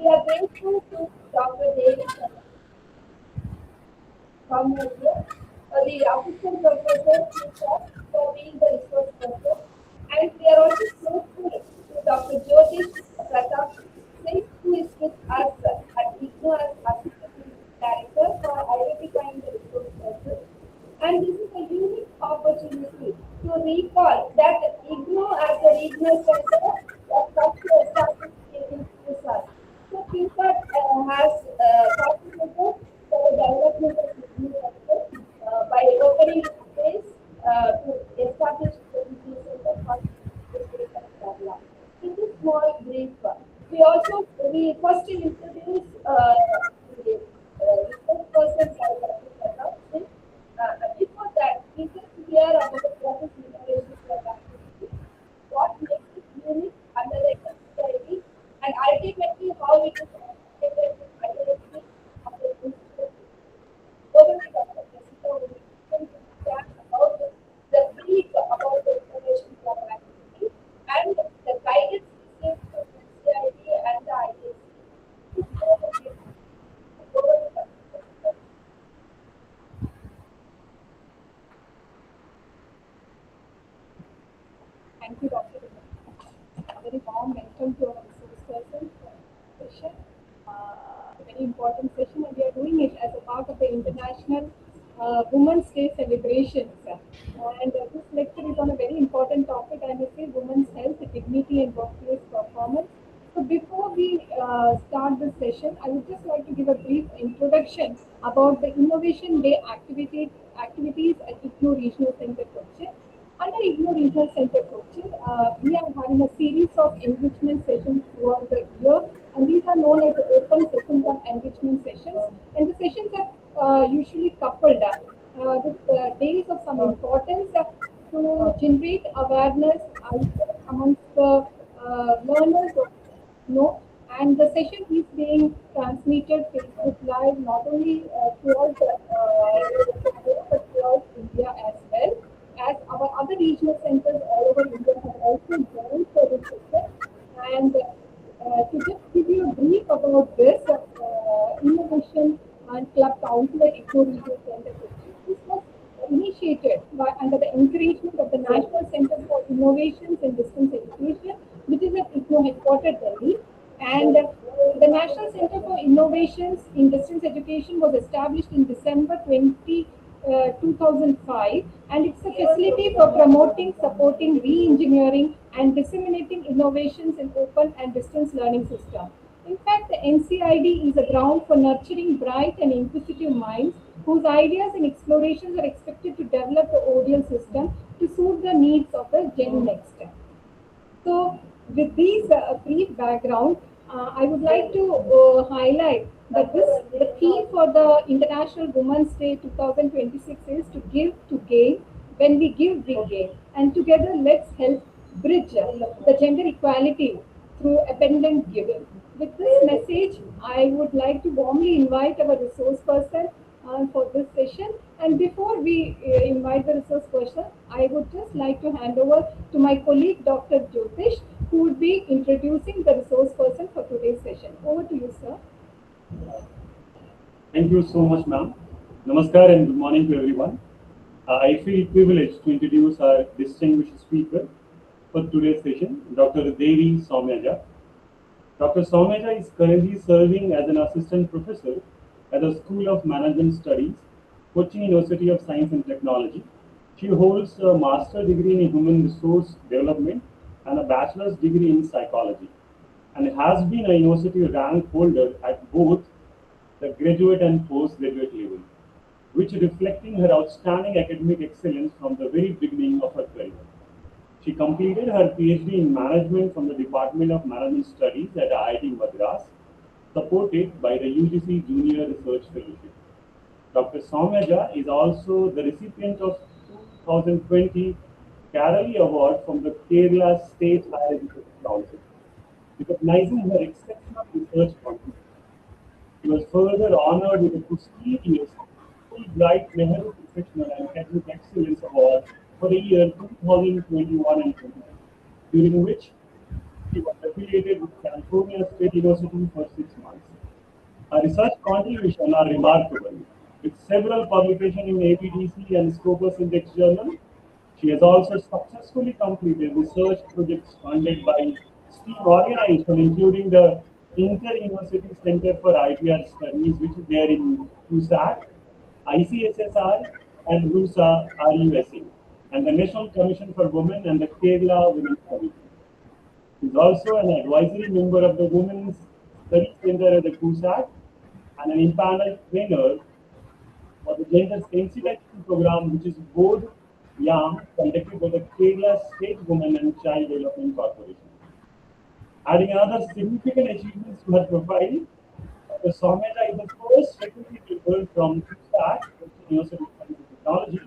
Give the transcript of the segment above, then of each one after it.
We are grateful to Dr. David Soumya, the assistant professor for being the resource person. And we are also grateful to Dr. Jyotish Pratap Singh, who is with us at IGNO as assistant director for identifying the resource person. And this is a unique opportunity to recall that IGNO as a regional center was first established in QSAR. So QSAR has contributed for the development of IGNO sector by opening space to establish the regional center for the state of Kerala. In this small brief, we first introduce the research person by Dr. Pratap Singh. Before that, we just hear about the process innovation activity, what makes it unique under the NCID, and ultimately how it is integrated with identity of the institute. Over to Dr. Jessica, who will understand about the brief about the innovation club activity and the guidance received from NCID and the IDC. Over to Dr. Jessica. Thank you, Dr. A very warm welcome to our resource person session. Very important session, and we are doing it as a part of the International Women's Day celebrations. And this lecture is on a very important topic, I must say, women's health, dignity, and workplace performance. So before we start this session, I would just like to give a brief introduction about the Innovation Day activities at IGNO Regional Center Cochin. Under IGNO Regional Center Cochin, we are having a series of enrichment sessions throughout the year, and these are known as the open sessions and enrichment sessions. And the sessions are usually coupled with days of some importance to generate awareness amongst the learners of no, and the session is being transmitted Facebook Live not only throughout but throughout India as well as our other regional centers all over India have also joined for this session. And to just give you a brief about this, Innovation and Club Council at IGNO Regional Center, this was initiated under the encouragement of the National Center for Innovations in Distance Education, which is at IGNO headquartered Delhi. And the National Center for Innovations in Distance Education was established in December 2005, and it's a facility for promoting, supporting, re-engineering, and disseminating innovations in open and distance learning system. In fact, the NCID is a ground for nurturing bright and inquisitive minds whose ideas and explorations are expected to develop the ODL system to suit the needs of the Gen Next. So, with these brief background, I would like to highlight that the theme for the International Women's Day 2026 is to give to gain. When we give, we gain, and together let's help bridge the gender equality through abundant giving. With this message, I would like to warmly invite our resource person for this session. And before we invite the resource person, I would just like to hand over to my colleague, Dr. Jyotish, who would be introducing the resource person for today's session. Over to you, sir. Thank you so much, ma'am. Namaskar and good morning to everyone. I feel privileged to introduce our distinguished speaker for today's session, Dr. Devi Soumya. Dr. Soumya is currently serving as an assistant professor at the School of Management Studies, Cochin University of Science and Technology. She holds a master's degree in human resource development and a bachelor's degree in psychology, and has been a university rank holder at both the graduate and postgraduate level, which reflecting her outstanding academic excellence from the very beginning of her career. She completed her PhD in management from the Department of Management Studies at IIT Madras, supported by the UGC Junior Research Fellowship. Dr. Soumya is also the recipient of 2020 Kerala Award from the Kerala State Higher Education Council, recognizing her exceptional research contribution. She was further honored with the prestigious Fulbright Nehru Professional and Academic Excellence Award for the year 2021 and 2022, during which she was the affiliated with California State University for 6 months. Her research contributions are remarkable, with several publications in APDC and Scopus Index Journal. She has also successfully completed research projects funded by STEAM organizations, including the Inter-University Center for IPR Studies, which is there in USAC, ICSSR, and RUSA, RUSA, and the National Commission for Women and the Kerala Women's Commission. He is also an advisory member of the Women's Studies Center at the CUSAC and an impaneled trainer for the Gender Sensitization Program, which is board YAM conducted by the Kerala State Women and Child Development Corporation. Adding another significant achievements to her profile, Dr. Soumya is the first faculty member from CUSAC, University of Science and Technology,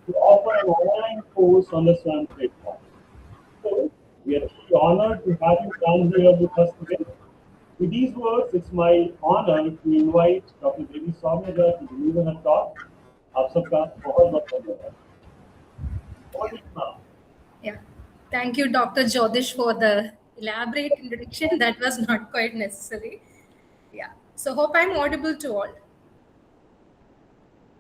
to offer an online course on the SWAN platform. So, we are really honored to have you down here with us today. With these words, it's my honor to invite Dr. Devi Soumya to deliver her talk. आप सबका बहुत बहुत धन्यवाद. Over to you, ma'am. Yeah, thank you, Dr. Jyotish, for the elaborate introduction. That was not quite necessary. Yeah, so hope I'm audible to all.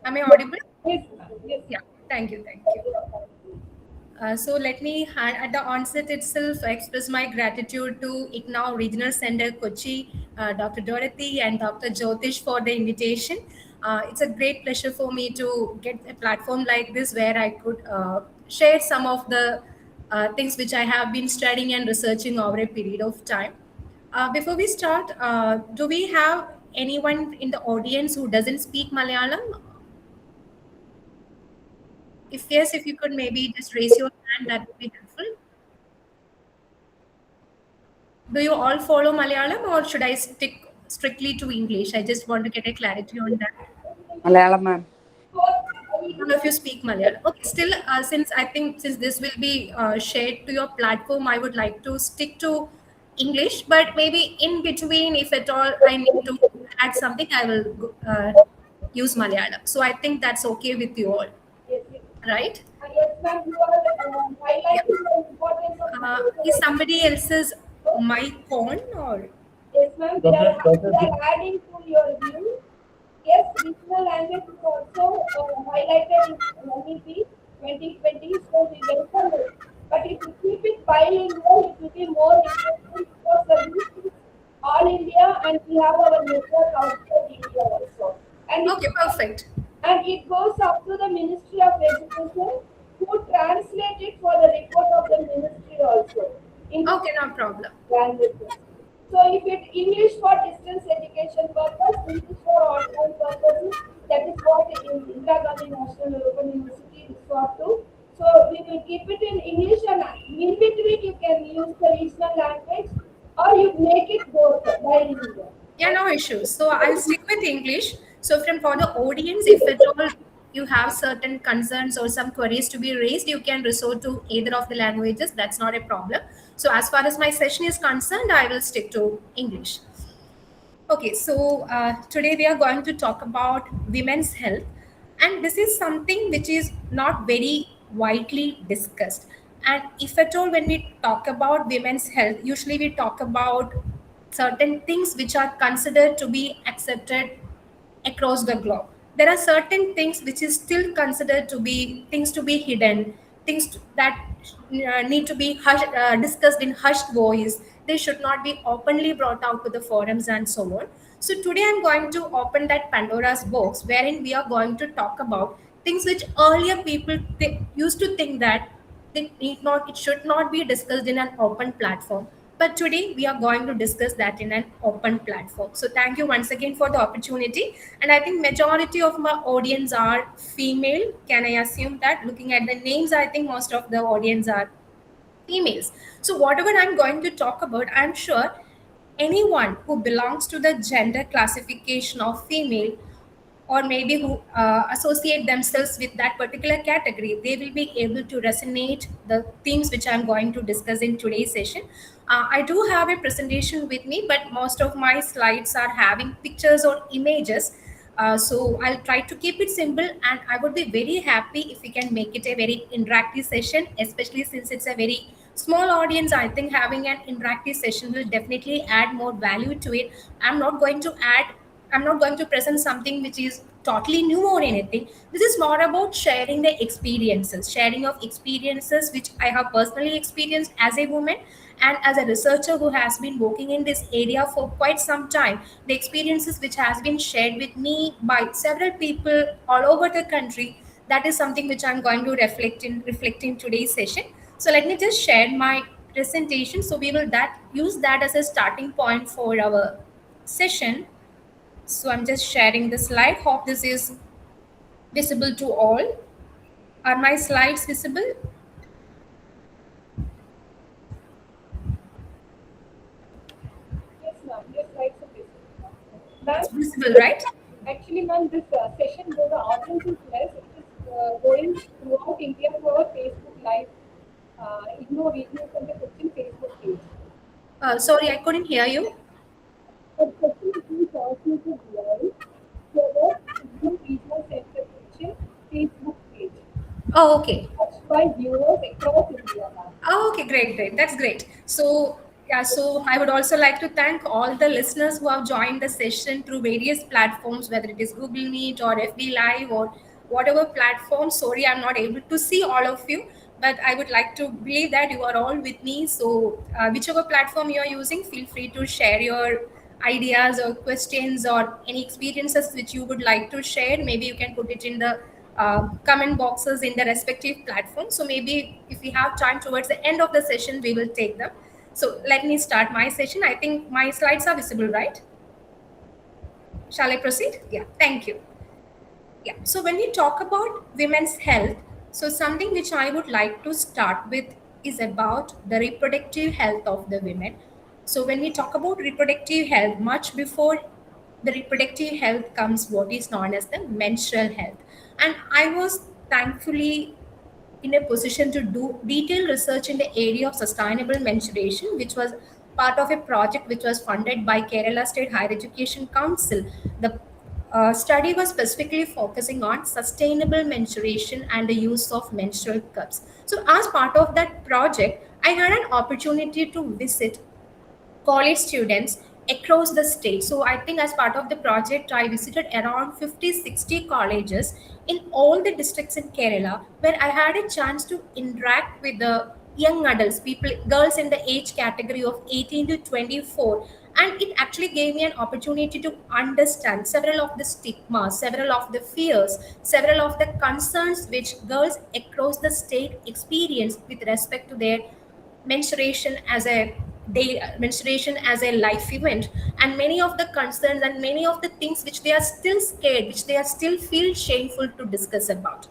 Am I audible? Yes, ma'am. Yes. Yeah, thank you, thank you. So let me, at the onset itself, express my gratitude to ICNOW Regional Center Kochi, Dr. Dorothy and Dr. Jyotish for the invitation. It's a great pleasure for me to get a platform like this where I could share some of the things which I have been studying and researching over a period of time. Before we start, do we have anyone in the audience who doesn't speak Malayalam? If yes, if you could maybe just raise your hand, that would be helpful. Do you all follow Malayalam or should I stick strictly to English? I just want to get a clarity on that. Malayalam, ma'am. None of you speak Malayalam. Okay, still, since this will be shared to your platform, I would like to stick to English, but maybe in between, if at all I need to add something, I will use Malayalam. So I think that's okay with you all, Yes, yes. right? Yes, ma'am, you are highlighting the importance of Is somebody else's mic on or? Yes, ma'am, we are adding to your view. Yes, regional language is also highlighted in MEP 2020, so we welcome it. But if you keep it bilingual, it will be more interesting for services all India, and we have our network outside India also. And Okay, perfect. and it goes up to the Ministry of Education, who translate it for the report of the ministry also. In Okay, no problem. languages. So if it English for distance education purpose, English for online purposes, that is what in Indira Gandhi National Open University is for too. So we will keep it in English, and in between you can use the regional language, or you make it both bilingual. Yeah, no issues. So I'll stick with English. So for the audience, if at all you have certain concerns or some queries to be raised, you can resort to either of the languages. That's not a problem. So as far as my session is concerned, I will stick to English. Okay, so today we are going to talk about women's health, and this is something which is not very widely discussed. And if at all, when we talk about women's health, usually we talk about certain things which are considered to be accepted across the globe. There are certain things which is still considered to be things to be hidden, that need to be discussed in hushed voice. They should not be openly brought out to the forums and so on. So today I'm going to open that Pandora's box, wherein we are going to talk about things which earlier people used to think that it should not be discussed in an open platform. But today we are going to discuss that in an open platform. So thank you once again for the opportunity. And I think majority of my audience are female. Can I assume that? Looking at the names, I think most of the audience are females. So whatever I'm going to talk about, I'm sure anyone who belongs to the gender classification of female, or maybe who associate themselves with that particular category, they will be able to resonate the themes which I'm going to discuss in today's session. I do have a presentation with me, but most of my slides are having pictures or images. So I'll try to keep it simple, and I would be very happy if we can make it a very interactive session, especially since it's a very small audience, I think having an interactive session will definitely add more value to it. I'm not going to present something which is totally new or anything. This is more about sharing the experiences, sharing of experiences which I have personally experienced as a woman and as a researcher who has been working in this area for quite some time. The experiences which has been shared with me by several people all over the country, that is something which I'm going to reflect in today's session. So let me just share my presentation. So we will that use that as a starting point for our session. So I'm just sharing the slide. Hope this is visible to all. Are my slides visible? Yes, ma'am. Yes, right. So this. It's Ma'am, visible, right? actually, ma'am, this session, though the audience is less, it is going throughout India through our Facebook Live, IGNOR videos and the Cochin Facebook page. Sorry, I couldn't hear you. The session is being transmitted live through the IGNOR Regional Center Cochin Facebook page, Oh, okay. watched by viewers across India, ma'am. Oh, okay, great. That's great. So, yeah, so I would also like to thank all the listeners who have joined the session through various platforms, whether it is Google Meet or FB Live or whatever platform. Sorry, I'm not able to see all of you, but I would like to believe that you are all with me. So, whichever platform you are using, feel free to share your ideas or questions or any experiences which you would like to share. Maybe you can put it in the comment boxes in the respective platforms. So maybe if we have time towards the end of the session, we will take them. So let me start my session. I think my slides are visible, right? Shall I proceed? Yeah, thank you. Yeah, so when we talk about women's health, so something which I would like to start with is about the reproductive health of the women. So when we talk about reproductive health, much before the reproductive health comes what is known as the menstrual health. And I was thankfully in a position to do detailed research in the area of sustainable menstruation, which was part of a project which was funded by Kerala State Higher Education Council. The study was specifically focusing on sustainable menstruation and the use of menstrual cups. So, as part of that project, I had an opportunity to visit college students across the state. So I think as part of the project, I visited around 50, 60 colleges in all the districts in Kerala, where I had a chance to interact with the young adults, people, girls in the age category of 18 to 24. And it actually gave me an opportunity to understand several of the stigmas, several of the fears, several of the concerns which girls across the state experience with respect to their menstruation as a menstruation as a life event, and many of the concerns and many of the things which they are still scared, which they are still feel shameful to discuss about.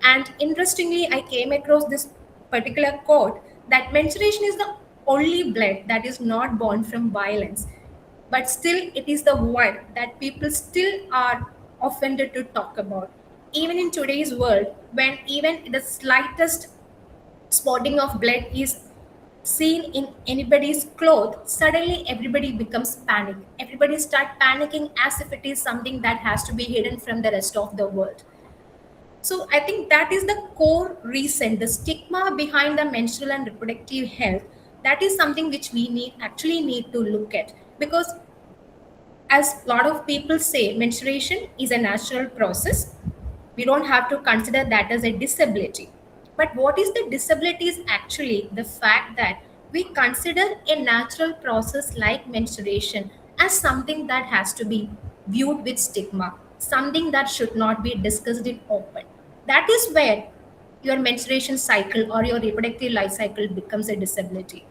And interestingly, I came across this particular quote that menstruation is the only blood that is not born from violence, but still it is the one that people still are offended to talk about. Even in today's world, when even the slightest spotting of blood is seen in anybody's cloth, suddenly everybody becomes panic. Everybody start panicking as if it is something that has to be hidden from the rest of the world. So I think that is the core reason, the stigma behind the menstrual and reproductive health. That is something which we need to look at, because as a lot of people say, menstruation is a natural process. We don't have to consider that as a disability. But what is the disability is actually the fact that we consider a natural process like menstruation as something that has to be viewed with stigma, something that should not be discussed in open. That is where your menstruation cycle or your reproductive life cycle becomes a disability.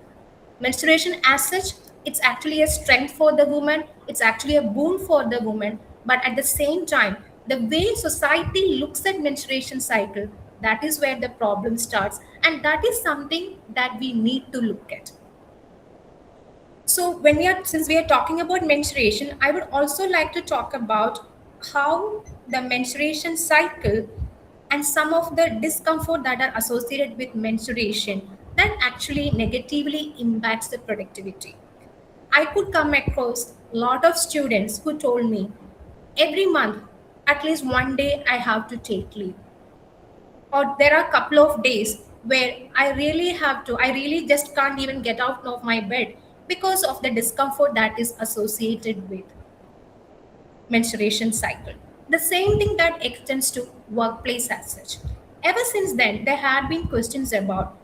Menstruation as such, it's actually a strength for the woman, it's actually a boon for the woman, but at the same time, the way society looks at menstruation cycle, that is where the problem starts, and that is something that we need to look at. So since we are talking about menstruation, I would also like to talk about how the menstruation cycle and some of the discomfort that are associated with menstruation that actually negatively impacts the productivity. I could come across a lot of students who told me every month, at least one day I have to take leave, or there are a couple of days where I really just can't even get out of my bed because of the discomfort that is associated with menstruation cycle. The same thing that extends to workplace as such. Ever since then, there had been questions about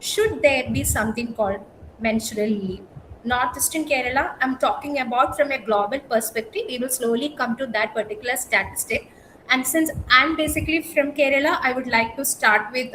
should there be something called menstrual leave. Not just in Kerala, I'm talking about from a global perspective. We will slowly come to that particular statistic. And since I'm basically from Kerala, I would like to start with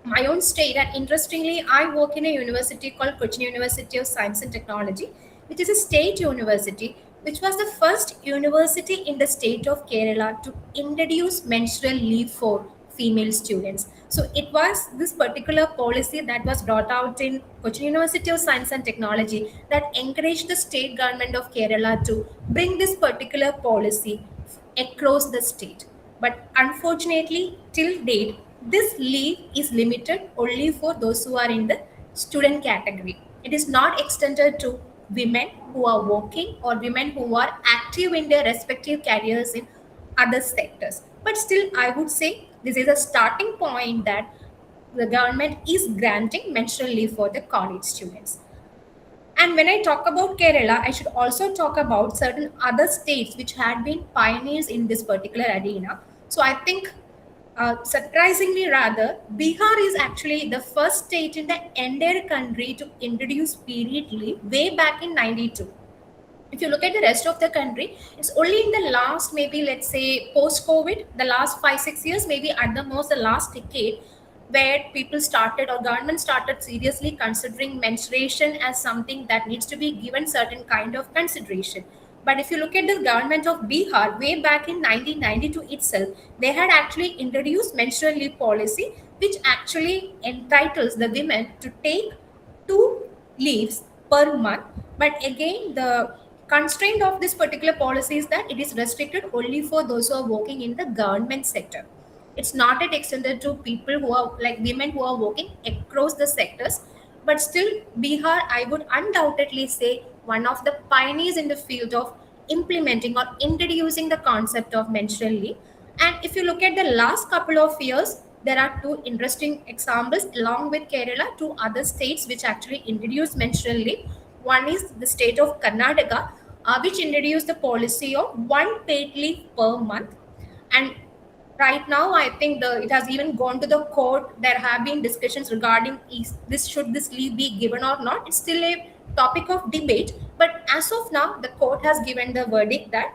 my own state. And interestingly, I work in a university called Cochin University of Science and Technology, which is a state university, which was the first university in the state of Kerala to introduce menstrual leave for female students. So it was this particular policy that was brought out in Cochin University of Science and Technology that encouraged the state government of Kerala to bring this particular policy across the state. But unfortunately, till date, this leave is limited only for those who are in the student category. It is not extended to women who are working or women who are active in their respective careers in other sectors. But still, I would say this is a starting point that the government is granting menstrual leave for the college students. And when I talk about Kerala, I should also talk about certain other states which had been pioneers in this particular arena. So I think, surprisingly rather, Bihar is actually the first state in the entire country to introduce period leave way back in 92. If you look at the rest of the country, it's only in the last, maybe let's say post COVID, the last 5 6 years, maybe at the most the last decade, where people started or government started seriously considering menstruation as something that needs to be given certain kind of consideration. But if you look at the government of Bihar way back in 1992 itself, they had actually introduced menstrual leave policy, which actually entitles the women to take 2 leaves per month. But again, the constraint of this particular policy is that it is restricted only for those who are working in the government sector. It's not yet extended to people who are like women who are working across the sectors. But still, Bihar, I would undoubtedly say, one of the pioneers in the field of implementing or introducing the concept of menstrual leave. And if you look at the last couple of years, there are two interesting examples along with Kerala, two other states which actually introduced menstrual leave. One is the state of Karnataka, which introduced the policy of one paid leave per month. And right now, I think it has even gone to the court. There have been discussions regarding is this should this leave be given or not. It's still a topic of debate. But as of now, the court has given the verdict that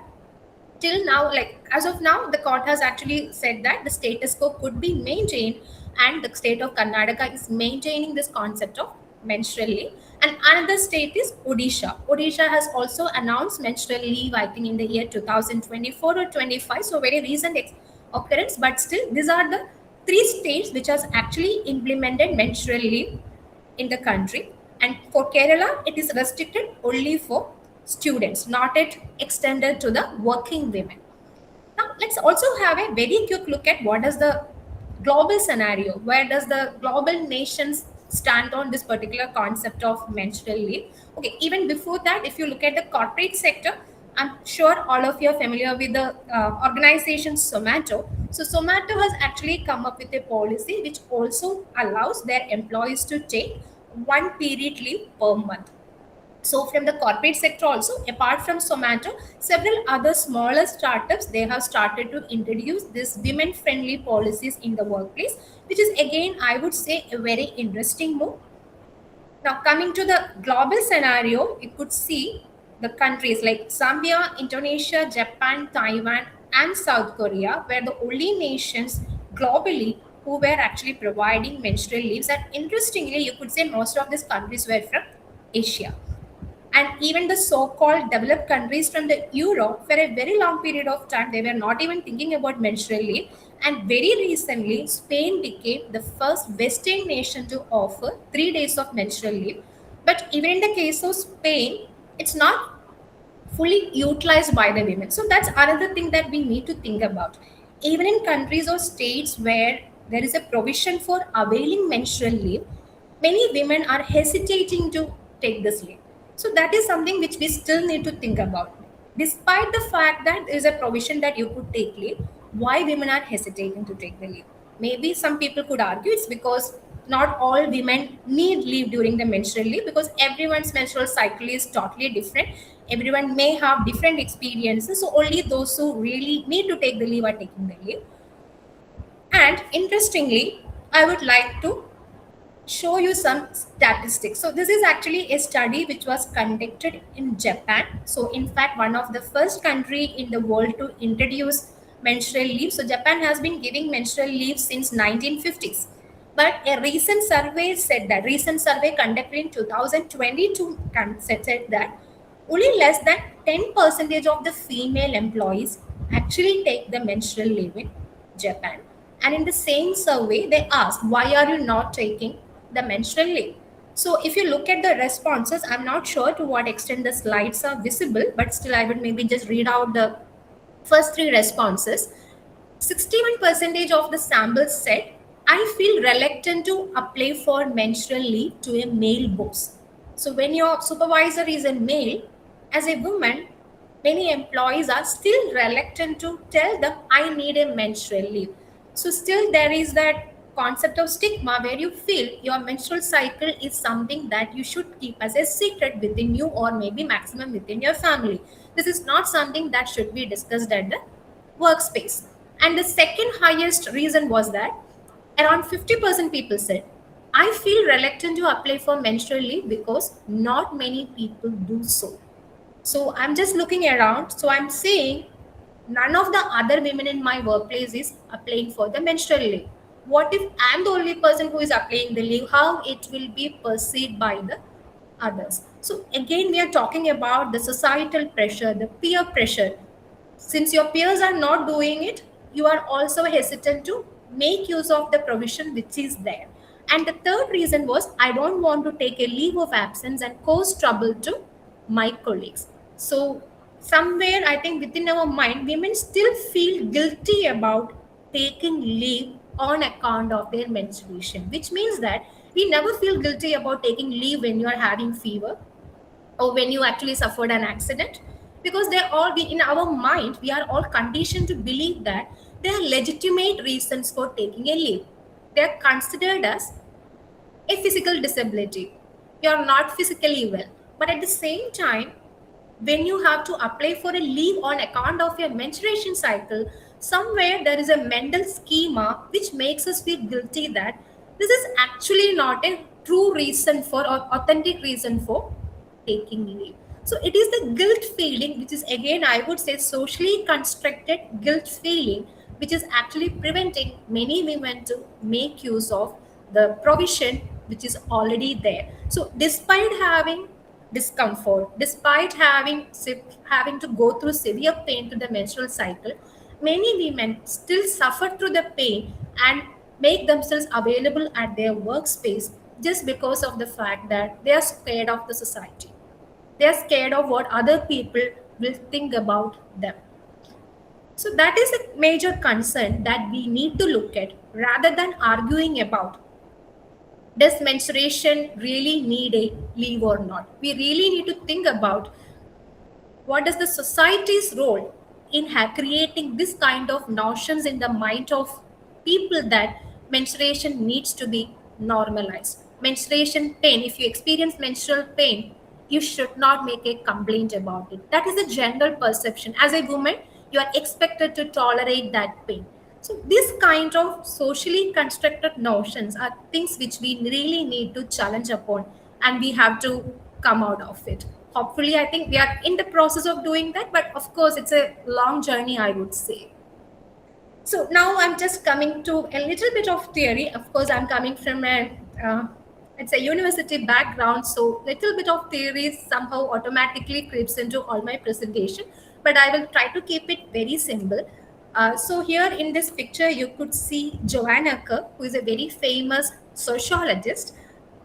till now, like as of now, the court has actually said that the status quo could be maintained, and the state of Karnataka is maintaining this concept of menstrual leave. And another state is Odisha. Odisha has also announced menstrual leave, I think, in the year 2024 or 25, so very recent occurrence. But still, these are the 3 states which has actually implemented menstrual leave in the country. And for Kerala, it is restricted only for students, not yet extended to the working women. Now, let's also have a very quick look at what is the global scenario. Where does the global nations stand on this particular concept of menstrual leave? Okay, even before that, if you look at the corporate sector, I'm sure all of you are familiar with the organization Zomato. So Zomato has actually come up with a policy which also allows their employees to take one period leave per month. So from the corporate sector also, apart from Zomato, several other smaller startups, they have started to introduce these women friendly policies in the workplace, which is again, I would say, a very interesting move. Now, coming to the global scenario, you could see the countries like Zambia, Indonesia, Japan, Taiwan, and South Korea were the only nations globally who were actually providing menstrual leaves. And interestingly, you could say most of these countries were from Asia. And even the so-called developed countries from the Europe, for a very long period of time, they were not even thinking about menstrual leave. And very recently, Spain became the first Western nation to offer 3 days of menstrual leave. But even in the case of Spain, it's not fully utilized by the women. So that's another thing that we need to think about. Even in countries or states where there is a provision for availing menstrual leave, many women are hesitating to take this leave. So that is something which we still need to think about. Despite the fact that there is a provision that you could take leave, why women are hesitating to take the leave? Maybe some people could argue it's because not all women need leave during the menstrual leave, because everyone's menstrual cycle is totally different. Everyone may have different experiences, so only those who really need to take the leave are taking the leave. And interestingly, I would like to show you some statistics. So this is actually a study which was conducted in Japan. So in fact, one of the first country in the world to introduce menstrual leave. So Japan has been giving menstrual leave since 1950s. But a recent survey conducted in 2022 said that only less than 10% of the female employees actually take the menstrual leave in Japan. And in the same survey, they asked, why are you not taking the menstrual leave? So if you look at the responses, I'm not sure to what extent the slides are visible, but still I would maybe just read out the first three responses. 61% of the samples said, I feel reluctant to apply for menstrual leave to a male boss. So when your supervisor is a male, as a woman, many employees are still reluctant to tell them, I need a menstrual leave. So still there is that concept of stigma where you feel your menstrual cycle is something that you should keep as a secret within you, or maybe maximum within your family. This is not something that should be discussed at the workspace. And the second highest reason was that around 50% people said, I feel reluctant to apply for menstrual leave because not many people do so. So I'm just looking around. So I'm saying none of the other women in my workplace is applying for the menstrual leave. What if I'm the only person who is applying the leave? How it will be perceived by the others? So again, we are talking about the societal pressure, the peer pressure. Since your peers are not doing it, you are also hesitant to make use of the provision which is there. And the third reason was, I don't want to take a leave of absence and cause trouble to my colleagues. So somewhere I think within our mind, women still feel guilty about taking leave on account of their menstruation, which means that we never feel guilty about taking leave when you are having fever or when you actually suffered an accident, because they're all in our mind, we are all conditioned to believe that there are legitimate reasons for taking a leave. They're considered as a physical disability. You're not physically well, but at the same time, when you have to apply for a leave on account of your menstruation cycle, somewhere there is a mental schema which makes us feel guilty that this is actually not a true reason for, or authentic reason for taking leave. So it is the guilt feeling, which is again, I would say, socially constructed guilt feeling, which is actually preventing many women to make use of the provision which is already there. So despite having discomfort, despite having to go through severe pain to the menstrual cycle, many women still suffer through the pain and make themselves available at their workspace just because of the fact that they are scared of the society. They are scared of what other people will think about them. So that is a major concern that we need to look at rather than arguing about, does menstruation really need a leave or not? We really need to think about what is the society's role in creating this kind of notions in the mind of people that menstruation needs to be normalized. Menstruation pain, if you experience menstrual pain, you should not make a complaint about it. That is the general perception. As a woman, you are expected to tolerate that pain. So this kind of socially constructed notions are things which we really need to challenge upon, and we have to come out of it. Hopefully, I think we are in the process of doing that, but of course, it's a long journey, I would say. So now I'm just coming to a little bit of theory. Of course, I'm coming from it's a university background, so little bit of theory somehow automatically creeps into all my presentation, but I will try to keep it very simple. So here in this picture, you could see Joanna Kerr, who is a very famous sociologist,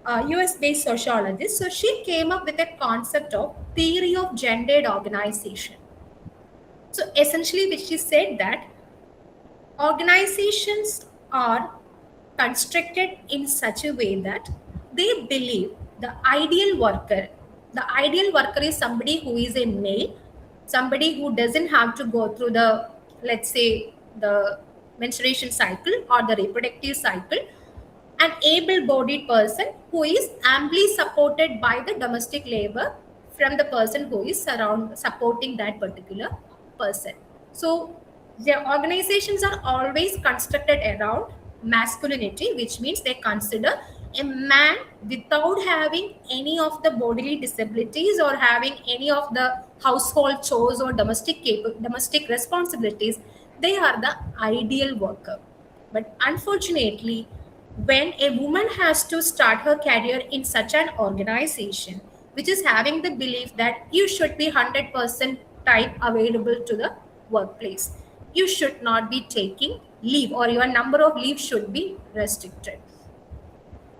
US-based sociologist. So she came up with a concept of theory of gendered organization. So essentially, which she said that organizations are constructed in such a way that they believe the ideal worker is somebody who is a male, somebody who doesn't have to go through the, let's say, the menstruation cycle or the reproductive cycle, an able-bodied person who is amply supported by the domestic labor from the person who is supporting that particular person. So their organizations are always constructed around masculinity, which means they consider a man without having any of the bodily disabilities or having any of the household chores or domestic responsibilities. They are the ideal worker. But unfortunately, when a woman has to start her career in such an organization, which is having the belief that you should be 100% time available to the workplace, you should not be taking leave, or your number of leaves should be restricted.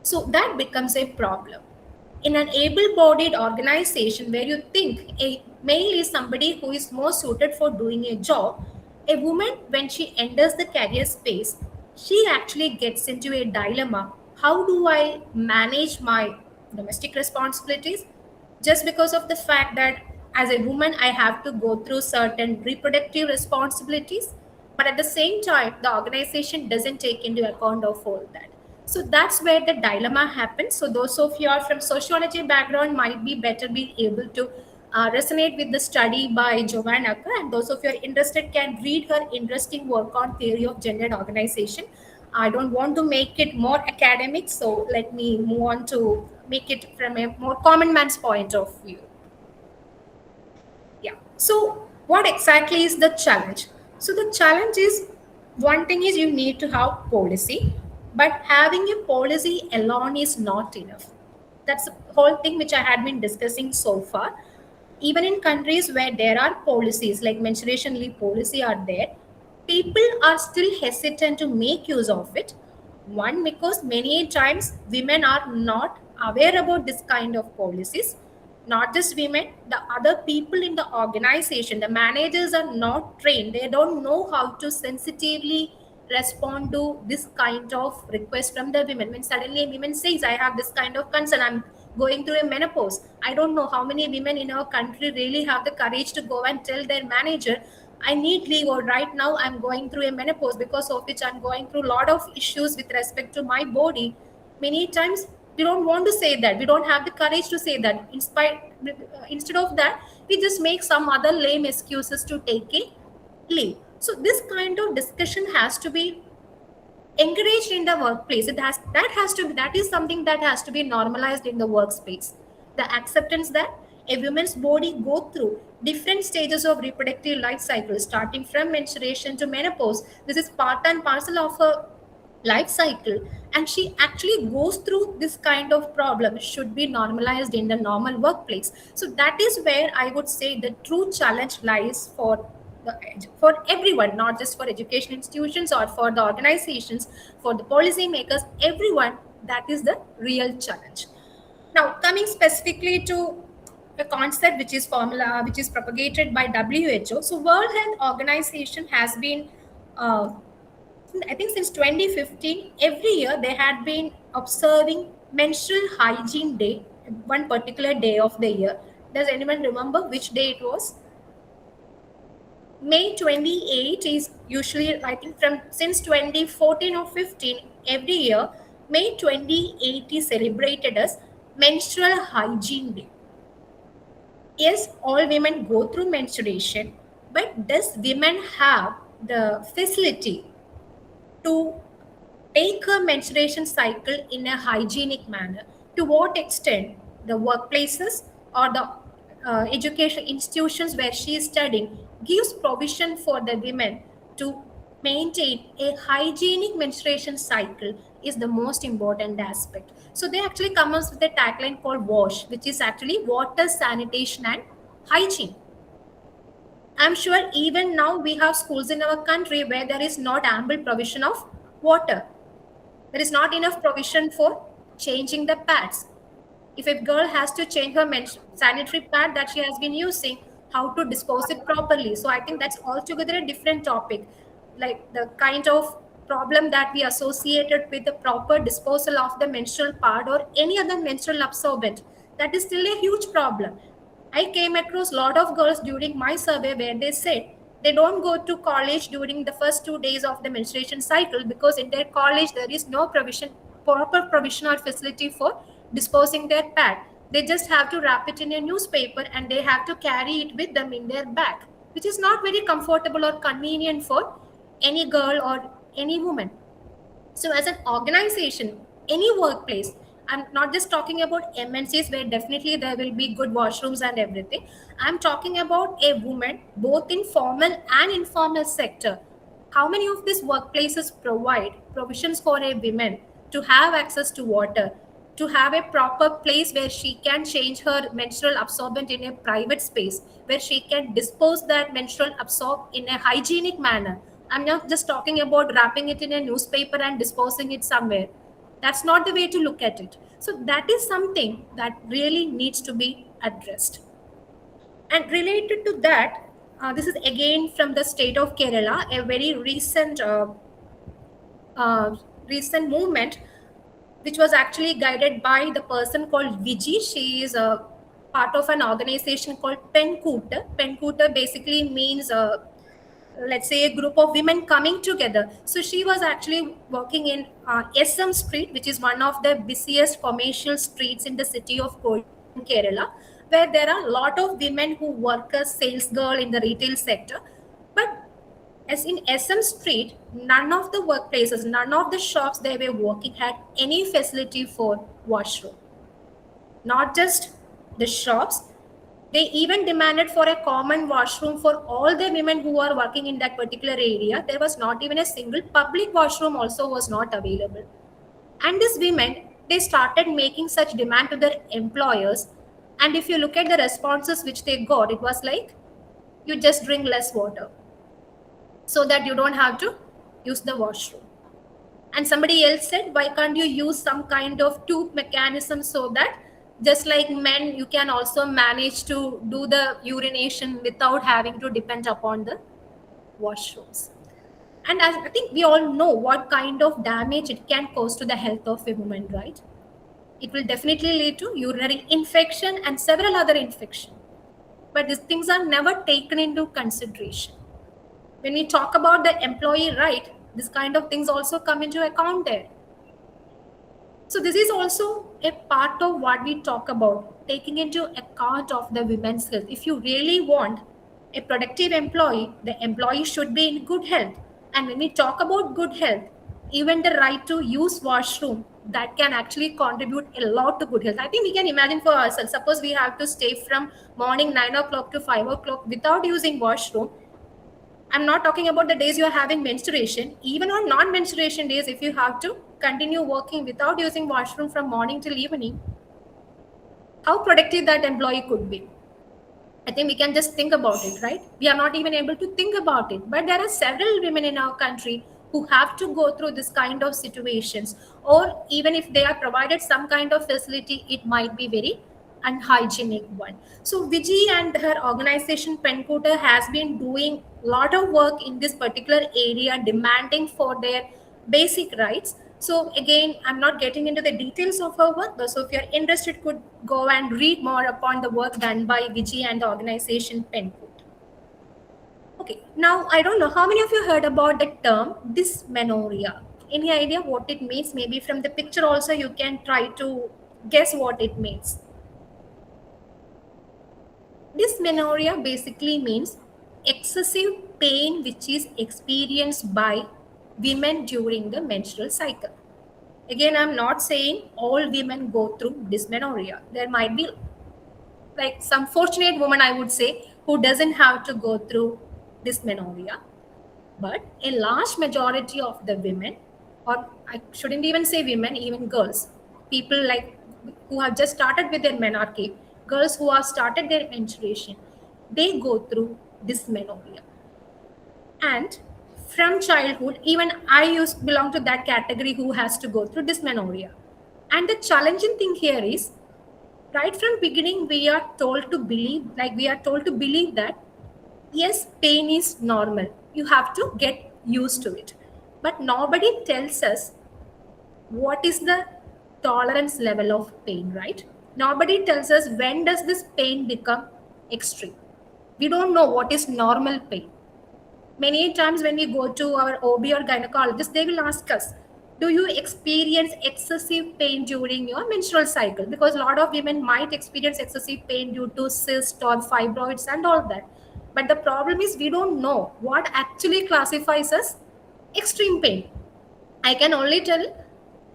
So that becomes a problem. In an able bodied organization where you think a male is somebody who is more suited for doing a job, a woman, when she enters the career space, she actually gets into a dilemma. How do I manage my domestic responsibilities? Just because of the fact that as a woman, I have to go through certain reproductive responsibilities, but at the same time, the organization doesn't take into account of all that. So that's where the dilemma happens. So those of you are from sociology background might be better be able to resonate with the study by Joanna Acker, and those of you are interested can read her interesting work on theory of gendered organization. I don't want to make it more academic, so let me move on to make it from a more common man's point of view. Yeah. So what exactly is the challenge? So the challenge is, one thing is you need to have policy, but having a policy alone is not enough. That's the whole thing which I had been discussing so far. Even in countries where there are policies like menstruation leave policy are there, people are still hesitant to make use of it. One, because many times women are not aware about this kind of policies. Not just women, the other people in the organization, the managers are not trained. They don't know how to sensitively respond to this kind of request from the women. When suddenly a woman says, I have this kind of concern, I'm going through a menopause. I don't know how many women in our country really have the courage to go and tell their manager, I need leave, or right now I'm going through a menopause because of which I'm going through a lot of issues with respect to my body. Many times we don't want to say that. We don't have the courage to say that. Instead of that, we just make some other lame excuses to take a leave. So this kind of discussion has to be encouraged in the workplace. That is something that has to be normalized in the workspace. The acceptance that a woman's body go through different stages of reproductive life cycle, starting from menstruation to menopause. This is part and parcel of her life cycle, and she actually goes through this kind of problem should be normalized in the normal workplace. So that is where I would say the true challenge lies for everyone, not just for education institutions or for the organizations, for the policy makers, everyone. That is the real challenge. Now, coming specifically to a concept which is propagated by WHO. So, World Health Organization has been, I think, since 2015, every year they had been observing Menstrual Hygiene Day, one particular day of the year. Does anyone remember which day it was? May 28 is usually, I think, from since 2014 or 15, every year, May 28 is celebrated as Menstrual Hygiene Day. Yes, all women go through menstruation, but does women have the facility to take her menstruation cycle in a hygienic manner? To what extent the workplaces or the education institutions where she is studying gives provision for the women to maintain a hygienic menstruation cycle is the most important aspect. So they actually come up with a tagline called WASH, which is actually water, sanitation, and hygiene. I'm sure even now we have schools in our country where there is not ample provision of water. There is not enough provision for changing the pads. If a girl has to change her sanitary pad that she has been using, how to dispose it properly. So I think that's altogether a different topic. Like the kind of problem that we associated with the proper disposal of the menstrual pad or any other menstrual absorbent, that is still a huge problem. I came across a lot of girls during my survey where they said they don't go to college during the first 2 days of the menstruation cycle because in their college there is no provision proper provision or facility for disposing their pad. They just have to wrap it in a newspaper and they have to carry it with them in their bag, which is not very comfortable or convenient for any girl or any woman. So, as an organization, any workplace, I'm not just talking about MNCs where definitely there will be good washrooms and everything. I'm talking about a woman, both in formal and informal sector. How many of these workplaces provide provisions for a woman to have access to water, to have a proper place where she can change her menstrual absorbent in a private space, where she can dispose that menstrual absorb in a hygienic manner. I'm not just talking about wrapping it in a newspaper and disposing it somewhere. That's not the way to look at it. So that is something that really needs to be addressed. And related to that, this is again from the state of Kerala, a very uh, recent movement which was actually guided by the person called Viji. She is a part of an organization called Penkuta. Penkuta basically means, let's say, a group of women coming together. So she was actually working in SM Street, which is one of the busiest commercial streets in the city of Kozhikode in Kerala, where there are a lot of women who work as sales girl in the retail sector. But as in SM Street, none of the workplaces, none of the shops they were working had any facility for washroom. Not just the shops, they even demanded for a common washroom for all the women who are working in that particular area. There was not even a single public washroom also was not available. And these women, they started making such demand to their employers. And if you look at the responses which they got, it was like, you just drink less water so that you don't have to use the washroom. And somebody else said, why can't you use some kind of tube mechanism so that just like men, you can also manage to do the urination without having to depend upon the washrooms. And as I think we all know what kind of damage it can cause to the health of a woman, right? It will definitely lead to urinary infection and several other infections. But these things are never taken into consideration. When we talk about the employee right, this kind of things also come into account there. So this is also a part of what we talk about, taking into account of the women's health. If you really want a productive employee, the employee should be in good health. And when we talk about good health, even the right to use washroom, that can actually contribute a lot to good health. I think we can imagine for ourselves, suppose we have to stay from morning 9 o'clock to 5 o'clock without using washroom. I'm not talking about the days you are having menstruation. Even on non-menstruation days, if you have to continue working without using washroom from morning till evening, how productive that employee could be. I think we can just think about it, right? We are not even able to think about it. But there are several women in our country who have to go through this kind of situations. Or even if they are provided some kind of facility, it might be very unhygienic one. So Viji and her organization Penkuta has been doing a lot of work in this particular area, demanding for their basic rights. So again, I'm not getting into the details of her work, but so if you're interested, could go and read more upon the work done by Viji and the organization Penkuta. Okay, now I don't know how many of you heard about the term dysmenorrhea. Any idea what it means? Maybe from the picture also you can try to guess what it means. Dysmenorrhea basically means excessive pain which is experienced by women during the menstrual cycle. Again, I'm not saying all women go through dysmenorrhea. There might be like some fortunate woman, I would say, who doesn't have to go through dysmenorrhea. But a large majority of the women, or I shouldn't even say women, even girls, people like who have just started with their menarche, girls who have started their menstruation, they go through dysmenorrhea. And from childhood, even I used belong to that category who has to go through dysmenorrhea. And the challenging thing here is, right from beginning, we are told to believe, that yes, pain is normal. You have to get used to it. But nobody tells us what is the tolerance level of pain, right? Nobody tells us when does this pain become extreme. We don't know what is normal pain. Many times when we go to our OB or gynecologist, they will ask us, do you experience excessive pain during your menstrual cycle? Because a lot of women might experience excessive pain due to cysts or fibroids and all that. But the problem is we don't know what actually classifies as extreme pain. I can only tell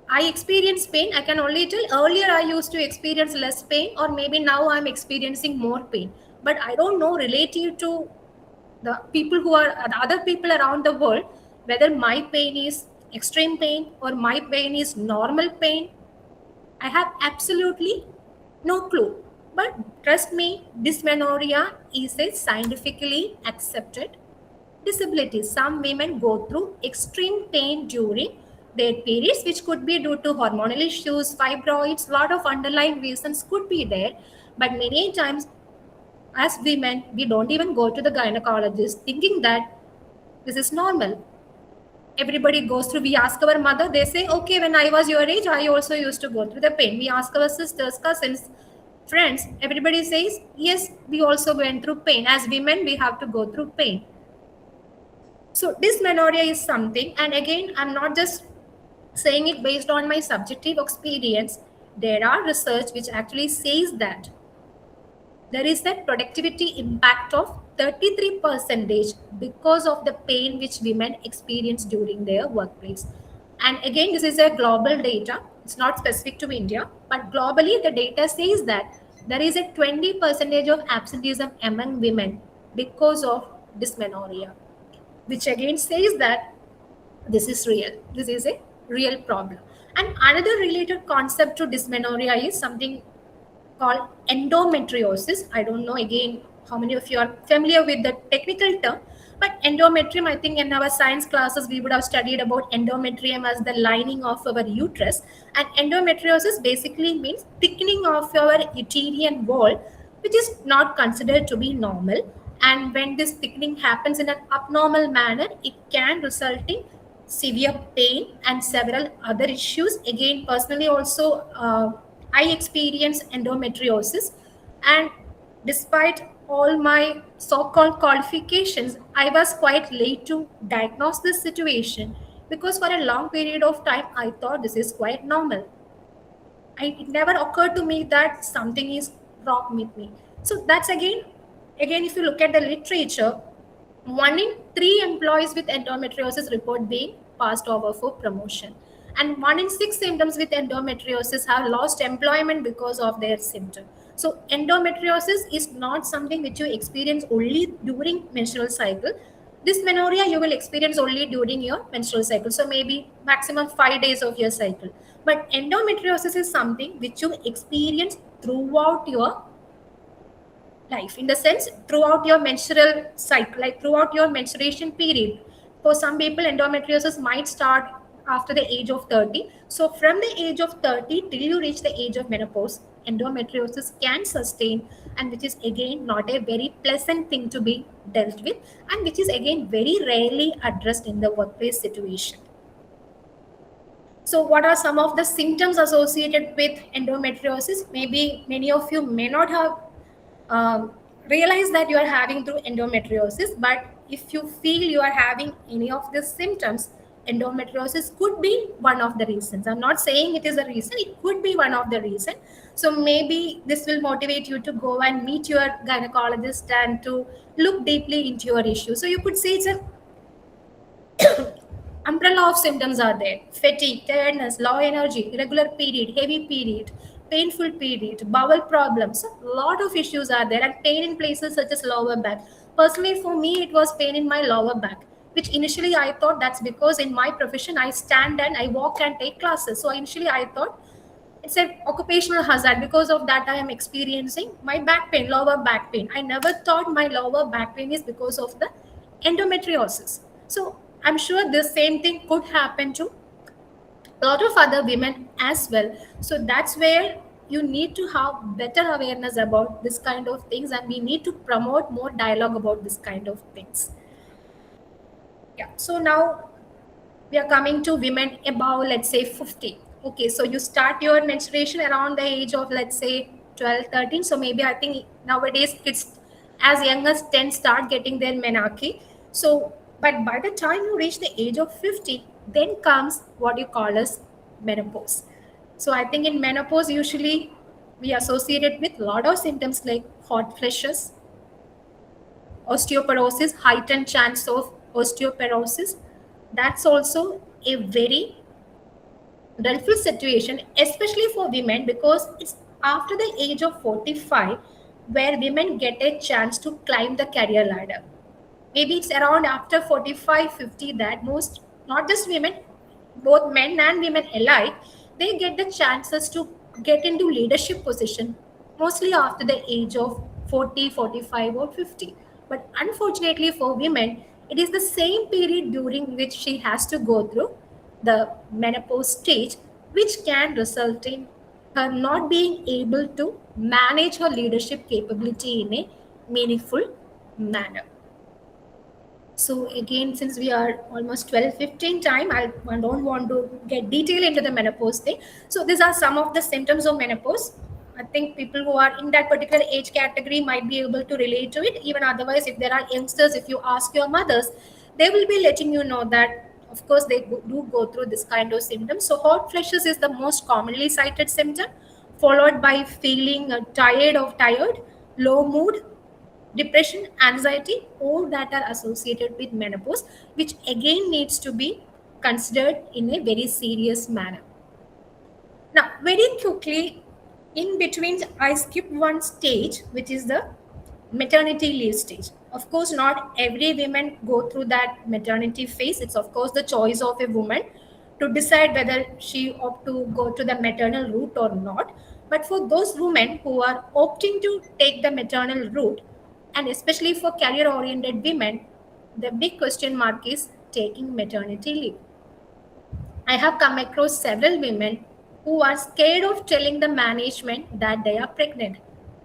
I experience pain. I can only tell earlier I used to experience less pain, or maybe now I'm experiencing more pain. But I don't know relative to the people who are the other people around the world whether my pain is extreme pain or my pain is normal pain. I have absolutely no clue. But trust me, dysmenorrhea is a scientifically accepted disability. Some women go through extreme pain during their periods, which could be due to hormonal issues, fibroids, lot of underlying reasons could be there. But many times, as women, we don't even go to the gynecologist thinking that this is normal. Everybody goes through. We ask our mother, they say, okay, when I was your age, I also used to go through the pain. We ask our sisters, cousins, friends, everybody says, yes, we also went through pain. As women, we have to go through pain. So dysmenorrhea is something, and again, I'm not just saying it based on my subjective experience. There are research which actually says that there is a productivity impact of 33% because of the pain which women experience during their workplace. And again, this is a global data. It's not specific to India, but globally the data says that there is a 20% of absenteeism among women because of dysmenorrhea, which again says that this is real. This is a real problem. And another related concept to dysmenorrhea is something called endometriosis. I don't know again how many of you are familiar with the technical term, but endometrium, I think in our science classes we would have studied about endometrium as the lining of our uterus. And endometriosis basically means thickening of our uterine wall, which is not considered to be normal. And when this thickening happens in an abnormal manner, it can result in severe pain and several other issues. Again, personally also, I experienced endometriosis, and despite all my so-called qualifications, I was quite late to diagnose this situation because for a long period of time I thought this is quite normal. It never occurred to me that something is wrong with me. So that's again, if you look at the literature, 1 in 3 employees with endometriosis report being passed over for promotion, and 1 in 6 symptoms with endometriosis have lost employment because of their symptom. So endometriosis is not something which you experience only during menstrual cycle. Dysmenorrhea you will experience only during your menstrual cycle, so maybe maximum 5 days of your cycle. But endometriosis is something which you experience throughout your life, in the sense throughout your menstrual cycle, like throughout your menstruation period. For some people, endometriosis might start after the age of 30. So from the age of 30 till you reach the age of menopause, endometriosis can sustain, and which is again not a very pleasant thing to be dealt with, and which is again very rarely addressed in the workplace situation. So what are some of the symptoms associated with endometriosis? Maybe many of you may not have realize that you are having through endometriosis, but if you feel you are having any of these symptoms, endometriosis could be one of the reasons. I'm not saying it is a reason, it could be one of the reason. So maybe this will motivate you to go and meet your gynecologist and to look deeply into your issue. So you could say it's a umbrella of symptoms are there: fatigue, tiredness, low energy, irregular period, heavy period, painful period, bowel problems. A lot of issues are there, and pain in places such as lower back. Personally, for me, it was pain in my lower back, which initially I thought that's because in my profession I stand and I walk and take classes. So initially I thought it's an occupational hazard. Because of that, I am experiencing my back pain, lower back pain. I never thought my lower back pain is because of the endometriosis. So I'm sure the same thing could happen to a lot of other women as well. So that's where you need to have better awareness about this kind of things, and we need to promote more dialogue about this kind of things. Yeah. So now we are coming to women above, let's say, 50. Okay, so you start your menstruation around the age of, let's say, 12, 13. So maybe I think nowadays kids as young as 10 start getting their menarche. So but by the time you reach the age of 50, Then comes what you call as menopause. So I think in menopause, usually we associate it with a lot of symptoms like hot flushes, osteoporosis, heightened chance of osteoporosis. That's also a very dreadful situation, especially for women, because it's after the age of 45 where women get a chance to climb the career ladder. Maybe it's around after 45, 50 that most, not just women, both men and women alike, they get the chances to get into leadership position mostly after the age of 40, 45, or 50. But unfortunately for women, it is the same period during which she has to go through the menopause stage, which can result in her not being able to manage her leadership capability in a meaningful manner. So again, since we are almost 12:15 time, I don't want to get detail into the menopause thing. So these are some of the symptoms of menopause. I think people who are in that particular age category might be able to relate to it. Even otherwise, if there are youngsters, if you ask your mothers, they will be letting you know that, of course, they do go through this kind of symptoms. So hot flushes is the most commonly cited symptom, followed by feeling tired, low mood, depression, anxiety, all that are associated with menopause, which again needs to be considered in a very serious manner. Now, very quickly, in between, I skip one stage, which is the maternity leave stage. Of course, not every woman go through that maternity phase. It's of course the choice of a woman to decide whether she opt to go to the maternal route or not. But for those women who are opting to take the maternal route, and especially for career-oriented women, the big question mark is taking maternity leave. I have come across several women who are scared of telling the management that they are pregnant.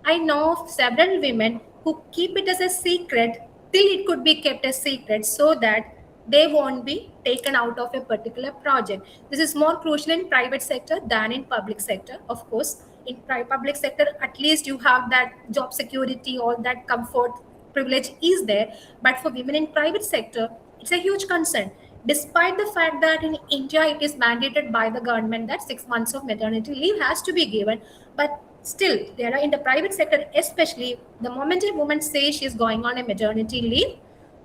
I know of several women who keep it as a secret till it could be kept a secret so that they won't be taken out of a particular project. This is more crucial in private sector than in public sector. Of course, in public sector, at least you have that job security or that comfort privilege is there. But for women in private sector, it's a huge concern. Despite the fact that in India it is mandated by the government that 6 months of maternity leave has to be given, but still there are in the private sector, especially the moment a woman says she is going on a maternity leave,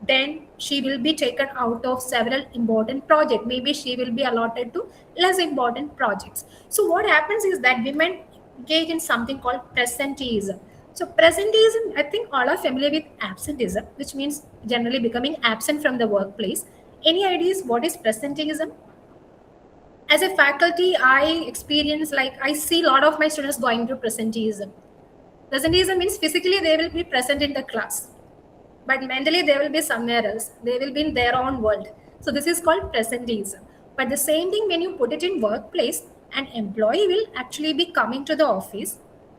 then she will be taken out of several important projects. Maybe she will be allotted to less important projects. So what happens is that women engage in something called presenteeism. So presenteeism, I think all are familiar with absenteeism, which means generally becoming absent from the workplace. Any ideas what is presenteeism? As a faculty, I experience, like, I see a lot of my students going through presenteeism. Presenteeism means physically they will be present in the class, but mentally they will be somewhere else. They will be in their own world. So this is called presenteeism. But the same thing when you put it in workplace, an employee will actually be coming to the office,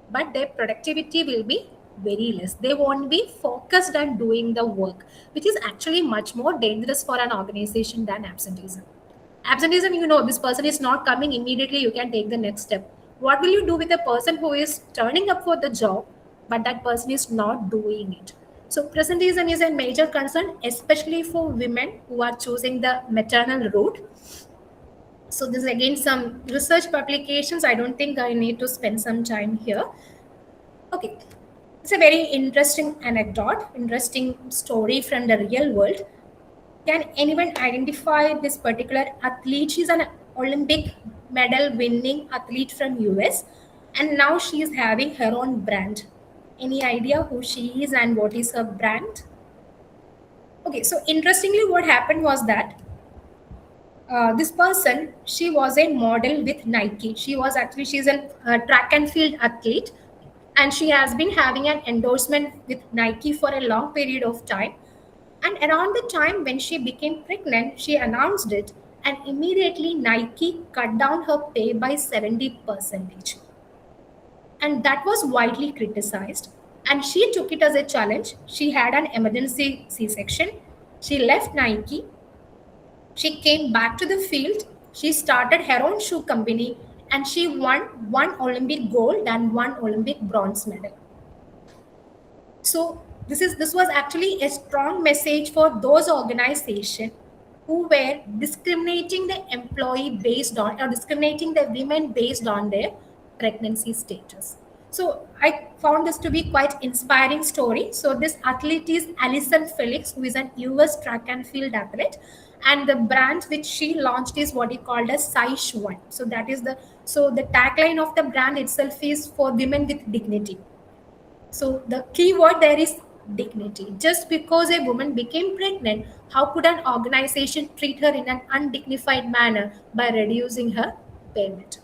but their productivity will be very less. They won't be focused on doing the work, which is actually much more dangerous for an organization than absenteeism. Absenteeism, you know, this person is not coming immediately, you can take the next step. What will you do with a person who is turning up for the job, but that person is not doing it? So, presenteeism is a major concern, especially for women who are choosing the maternal route. So, this is again some research publications. I don't think I need to spend some time here. Okay, it's a very interesting anecdote, interesting story from the real world. Can anyone identify this particular athlete? She's an Olympic medal winning athlete from US, and now she is having her own brand. Any idea who she is and what is her brand? Okay, so interestingly, what happened was that this person, she was a model with Nike. She's a track and field athlete, and she has been having an endorsement with Nike for a long period of time. And around the time when she became pregnant, she announced it, and immediately Nike cut down her pay by 70%. And that was widely criticized. And she took it as a challenge. She had an emergency C section. She left Nike. She came back to the field. She started her own shoe company, and she won one Olympic gold and one Olympic bronze medal. So this was actually a strong message for those organizations who were discriminating the employee based on or discriminating the women based on their pregnancy status. So I found this to be quite inspiring story. So this athlete is Alison Felix, who is an US track and field athlete, and the brand which she launched is what he called as Size One. So that is the tagline of the brand itself is for women with dignity. So the key word there is dignity. Just because a woman became pregnant, how could an organization treat her in an undignified manner by reducing her payment?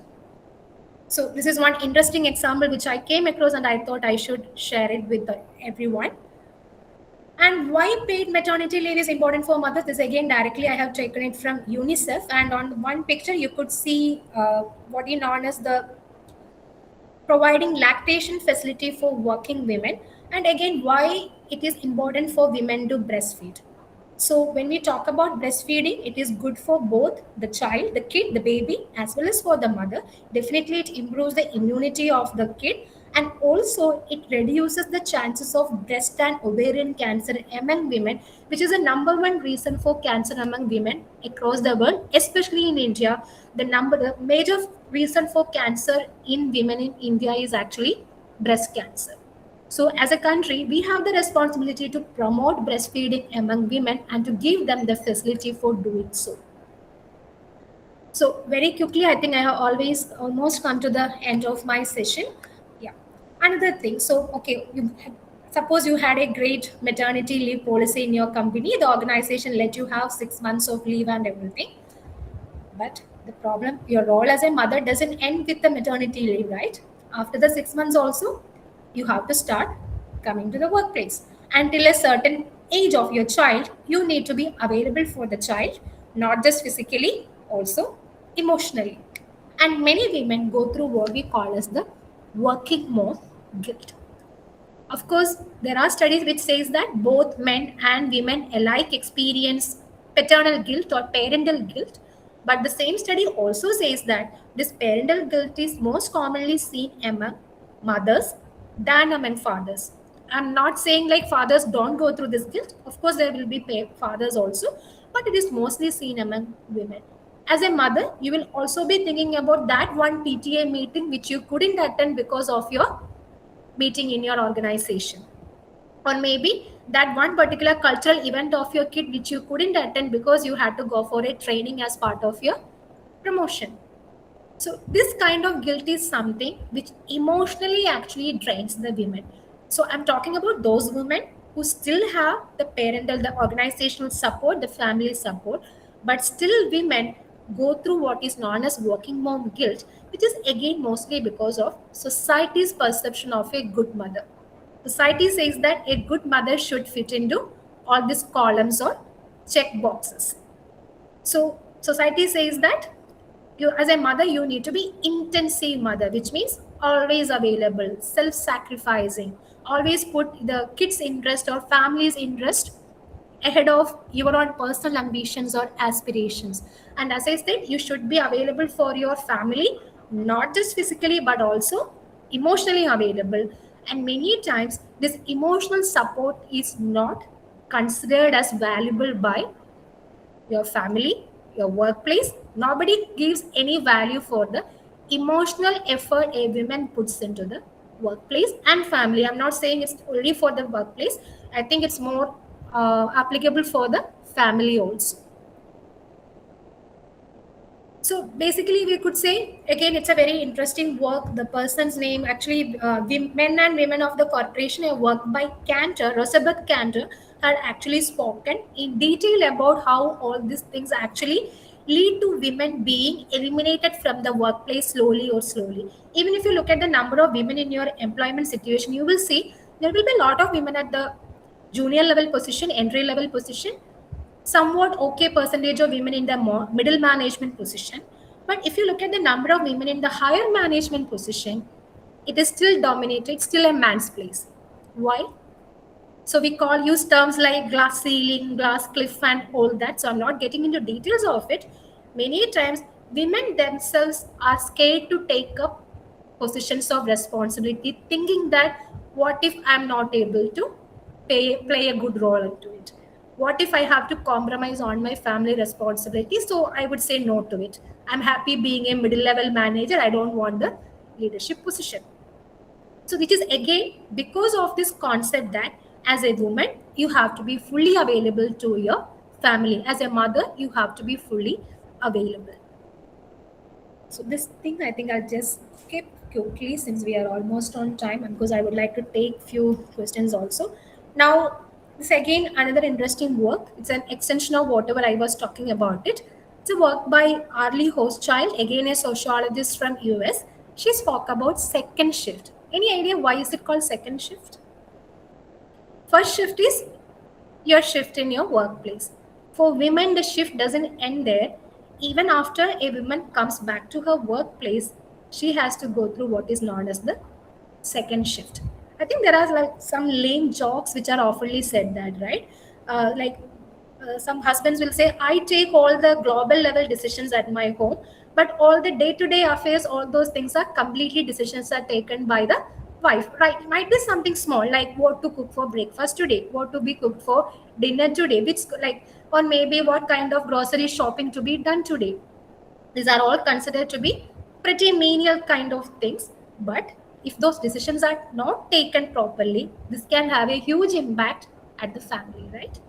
So this is one interesting example which I came across and I thought I should share it with everyone. And why paid maternity leave is important for mothers? This again directly I have taken it from UNICEF, and on one picture you could see what is known as the providing lactation facility for working women, and again why it is important for women to breastfeed. So when we talk about breastfeeding, it is good for both the child, the kid, the baby, as well as for the mother. Definitely it improves the immunity of the kid, and also it reduces the chances of breast and ovarian cancer among women, which is the number one reason for cancer among women across the world, especially in India. The major reason for cancer in women in India is actually breast cancer. So, as a country, we have the responsibility to promote breastfeeding among women and to give them the facility for doing so. So, very quickly, I think I have always almost come to the end of my session. Yeah. Another thing. So, okay, suppose you had a great maternity leave policy in your company. The organization let you have 6 months of leave and everything. But the problem, your role as a mother doesn't end with the maternity leave, right? After the 6 months, also, you have to start coming to the workplace. Until a certain age of your child, you need to be available for the child, not just physically, also emotionally. And many women go through what we call as the working mom guilt. Of course, there are studies which says that both men and women alike experience paternal guilt or parental guilt. But the same study also says that this parental guilt is most commonly seen among mothers than among fathers. I'm not saying like fathers don't go through this guilt. Of course, there will be fathers also, but it is mostly seen among women. As a mother, you will also be thinking about that one PTA meeting which you couldn't attend because of your meeting in your organization, or maybe that one particular cultural event of your kid which you couldn't attend because you had to go for a training as part of your promotion. So this kind of guilt is something which emotionally actually drains the women. So I'm talking about those women who still have the parental, the organizational support, the family support, but still women go through what is known as working mom guilt, which is again mostly because of society's perception of a good mother. Society says that a good mother should fit into all these columns or check boxes. So society says that you, as a mother, you need to be intensive mother, which means always available, self-sacrificing, always put the kids' interest or family's interest ahead of your own personal ambitions or aspirations. And as I said, you should be available for your family, not just physically but also emotionally available. And many times this emotional support is not considered as valuable by your family, your workplace. Nobody gives any value for the emotional effort a woman puts into the workplace and family. I'm not saying it's only for the workplace. I think it's more applicable for the family also. So basically, we could say again, it's a very interesting work. The person's name actually, men and women of the corporation, a work by Cantor, Rosabeth Cantor, had actually spoken in detail about how all these things actually lead to women being eliminated from the workplace slowly or slowly. Even if you look at the number of women in your employment situation, you will see there will be a lot of women at the junior level position, entry level position, somewhat okay percentage of women in the middle management position. But if you look at the number of women in the higher management position, it is still dominated, still a man's place. Why? So we use terms like glass ceiling, glass cliff, and all that. So I'm not getting into details of it. Many times, women themselves are scared to take up positions of responsibility, thinking that what if I'm not able to play a good role into it? What if I have to compromise on my family responsibilities? So I would say no to it. I'm happy being a middle level manager. I don't want the leadership position. So which is again because of this concept that as a woman, you have to be fully available to your family. As a mother, you have to be fully available. So this thing, I think I'll just skip quickly since we are almost on time, and because I would like to take few questions also. Now, this again another interesting work. It's an extension of whatever I was talking about it. It's a work by Arlie Hochschild, again a sociologist from US. She spoke about second shift. Any idea why is it called second shift? First shift is your shift in your workplace. For women, the shift doesn't end there. Even after a woman comes back to her workplace, she has to go through what is known as the second shift. I think there are like some lame jokes which are oftenly said that, right? Some husbands will say, I take all the global level decisions at my home, but all the day to day affairs, all those things are completely decisions are taken by the wife, right? It might be something small like what to cook for breakfast today, what to be cooked for dinner today, which like, or maybe what kind of grocery shopping to be done today. These are all considered to be pretty menial kind of things. But if those decisions are not taken properly, this can have a huge impact at the family, right?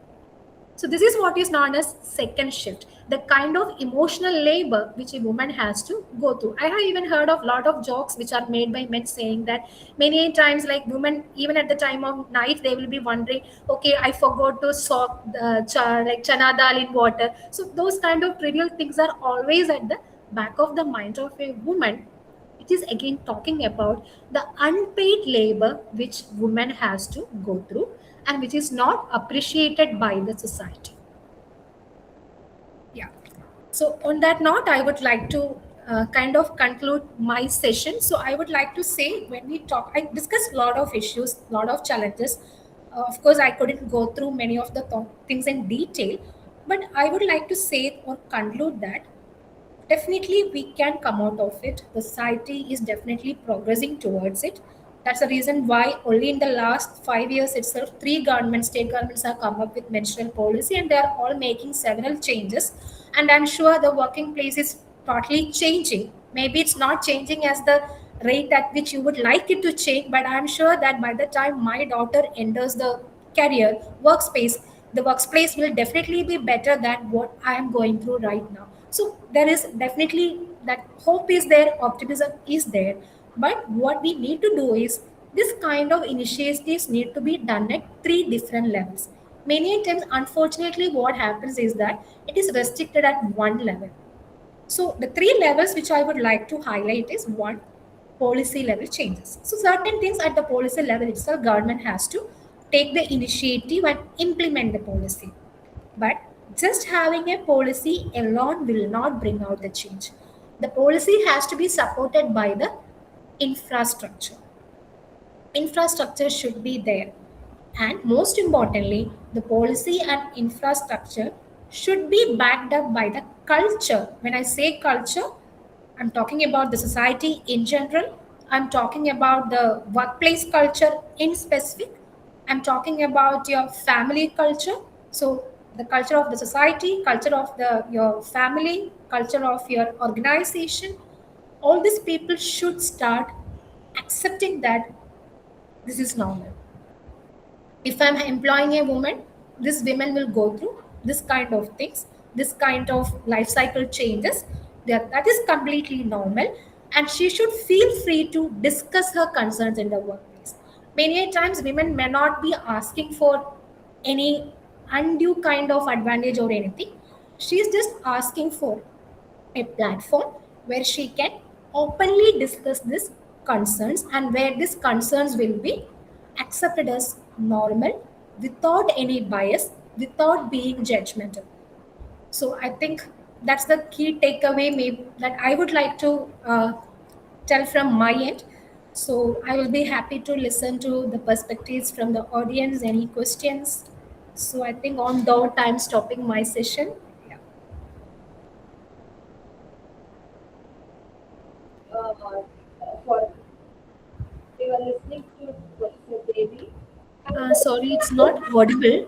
So this is what is known as second shift, the kind of emotional labor which a woman has to go through. I have even heard of a lot of jokes which are made by men saying that many times, like women, even at the time of night, they will be wondering, okay, I forgot to soak the like chana dal in water. So those kind of trivial things are always at the back of the mind of a woman. It is again talking about the unpaid labor which women has to go through and which is not appreciated by the society. Yeah. So on that note, I would like to kind of conclude my session. So I would like to say, when we talk, I discussed a lot of issues, a lot of challenges. Of course, I couldn't go through many of the things in detail, but I would like to say or conclude that definitely we can come out of it. The society is definitely progressing towards it. That's the reason why only in the last 5 years itself, three governments, state governments, have come up with menstrual policy, and they are all making several changes. And I'm sure the working place is partly changing. Maybe it's not changing as the rate at which you would like it to change, but I'm sure that by the time my daughter enters the career workspace, the workplace will definitely be better than what I am going through right now. So there is definitely that hope is there, optimism is there. But what we need to do is this kind of initiatives need to be done at three different levels. Many times, unfortunately, what happens is that it is restricted at one level. So the three levels which I would like to highlight is one, policy level changes. So certain things at the policy level itself, government has to take the initiative and implement the policy. But just having a policy alone will not bring out the change. The policy has to be supported by the infrastructure. Infrastructure should be there. And most importantly, the policy and infrastructure should be backed up by the culture. When I say culture, I'm talking about the society in general. I'm talking about the workplace culture in specific. I'm talking about your family culture. So the culture of the society, culture of your family, culture of your organization. All these people should start accepting that this is normal. If I'm employing a woman, this woman will go through this kind of things, this kind of life cycle changes. That is completely normal, and she should feel free to discuss her concerns in the workplace. Many a times women may not be asking for any undue kind of advantage or anything. She's just asking for a platform where she can openly discuss these concerns, and where these concerns will be accepted as normal without any bias, without being judgmental. So I think that's the key takeaway maybe that I would like to tell from my end. So I will be happy to listen to the perspectives from the audience. Any questions? So I think on that I'm stopping my session. Yeah. For we were listening to Professor Devi. Sorry, it's not audible.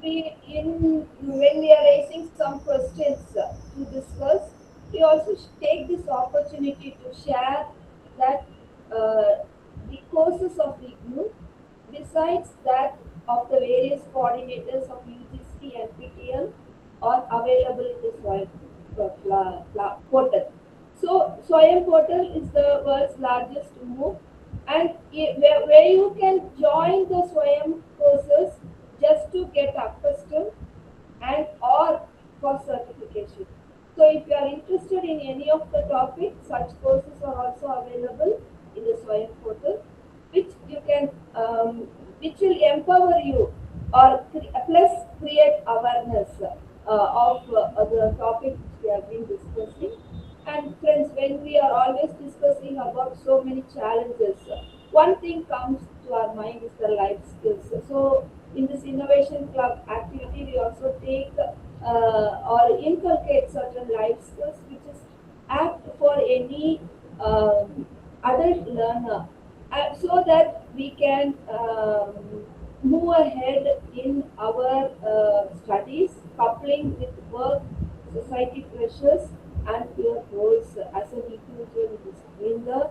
when we are raising some questions to discuss, we also take this opportunity to share that the courses of the group, besides that of the various coordinators of UGC and PTL, are available in the portal. So Swayam portal is the world's largest MOOC, and where you can join the Swayam courses just to get accustomed and or for certification. So if you are interested in any of the topics, such courses are also available in the Swayam portal, which you can, which will empower you or plus create awareness of the topic which we have been discussing. And friends, when we are always discussing about so many challenges, one thing comes to our mind is the life skills. So in this innovation club activity, we also take or inculcate certain life skills which is apt for any adult learner, so that we can move ahead in our studies, coupling with work, society pressures, and your roles as an individual in the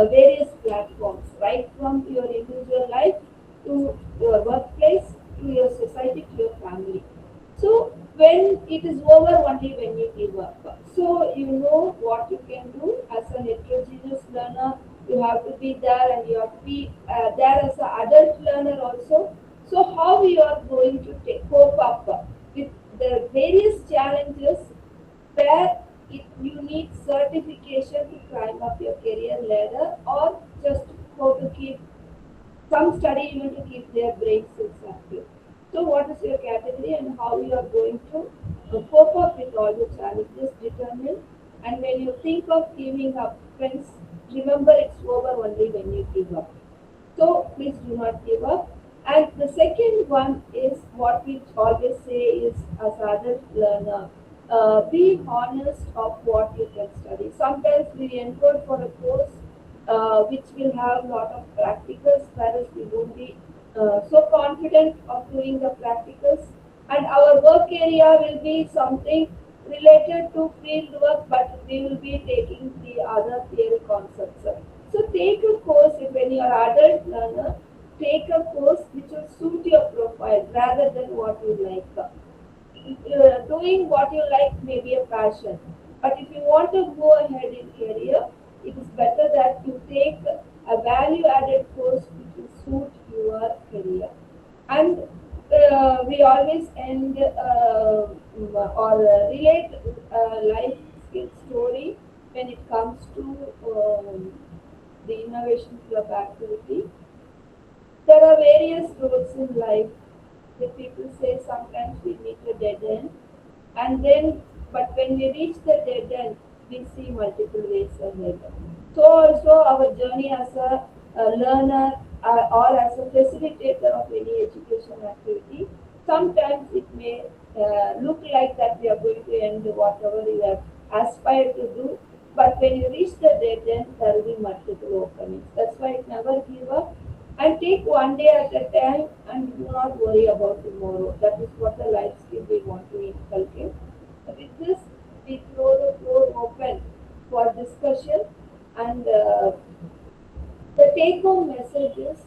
various platforms, right from your individual life to your workplace, to your society, to your family. So when it is over, only when you give up. So you know what you can do as an heterogeneous learner. You have to be there, and you have to be there as an adult learner also. So how you are going to cope up with the various challenges where you need certification to climb up your career ladder, or just how to keep some study even to keep their brain cells active. So what is your category and how you are going to cope up with all the challenges determine. And when you think of giving up, friends, remember it's over only when you give up. So please do not give up. And the second one is what we always say is, as adult learner, be honest of what you can study. Sometimes we enroll for a course which will have a lot of practicals, whereas we won't be so confident of doing the practicals. And our work area will be something related to field work, but we will be taking the other theory concepts. So take a course, when you are adult learner, take a course which will suit your profile rather than what you like. Doing what you like may be a passion, but if you want to go ahead in career, it is better that you take a value-added course which will suit your career. And we always end or relate life skill story when it comes to the innovation club activity. There are various roads in life. The people say sometimes we meet a dead end, and then, but when we reach the dead end, we see multiple ways ahead. So also our journey as a learner or as a facilitator of any education activity, sometimes it may look like that we are going to end whatever you have aspired to do, but when you reach the dead end, there will be multiple openings. That's why never give up and take one day at a time, and do not worry about tomorrow. That is what the life skill we want to inculcate. With this, we throw the floor open for discussion, and the take-home message is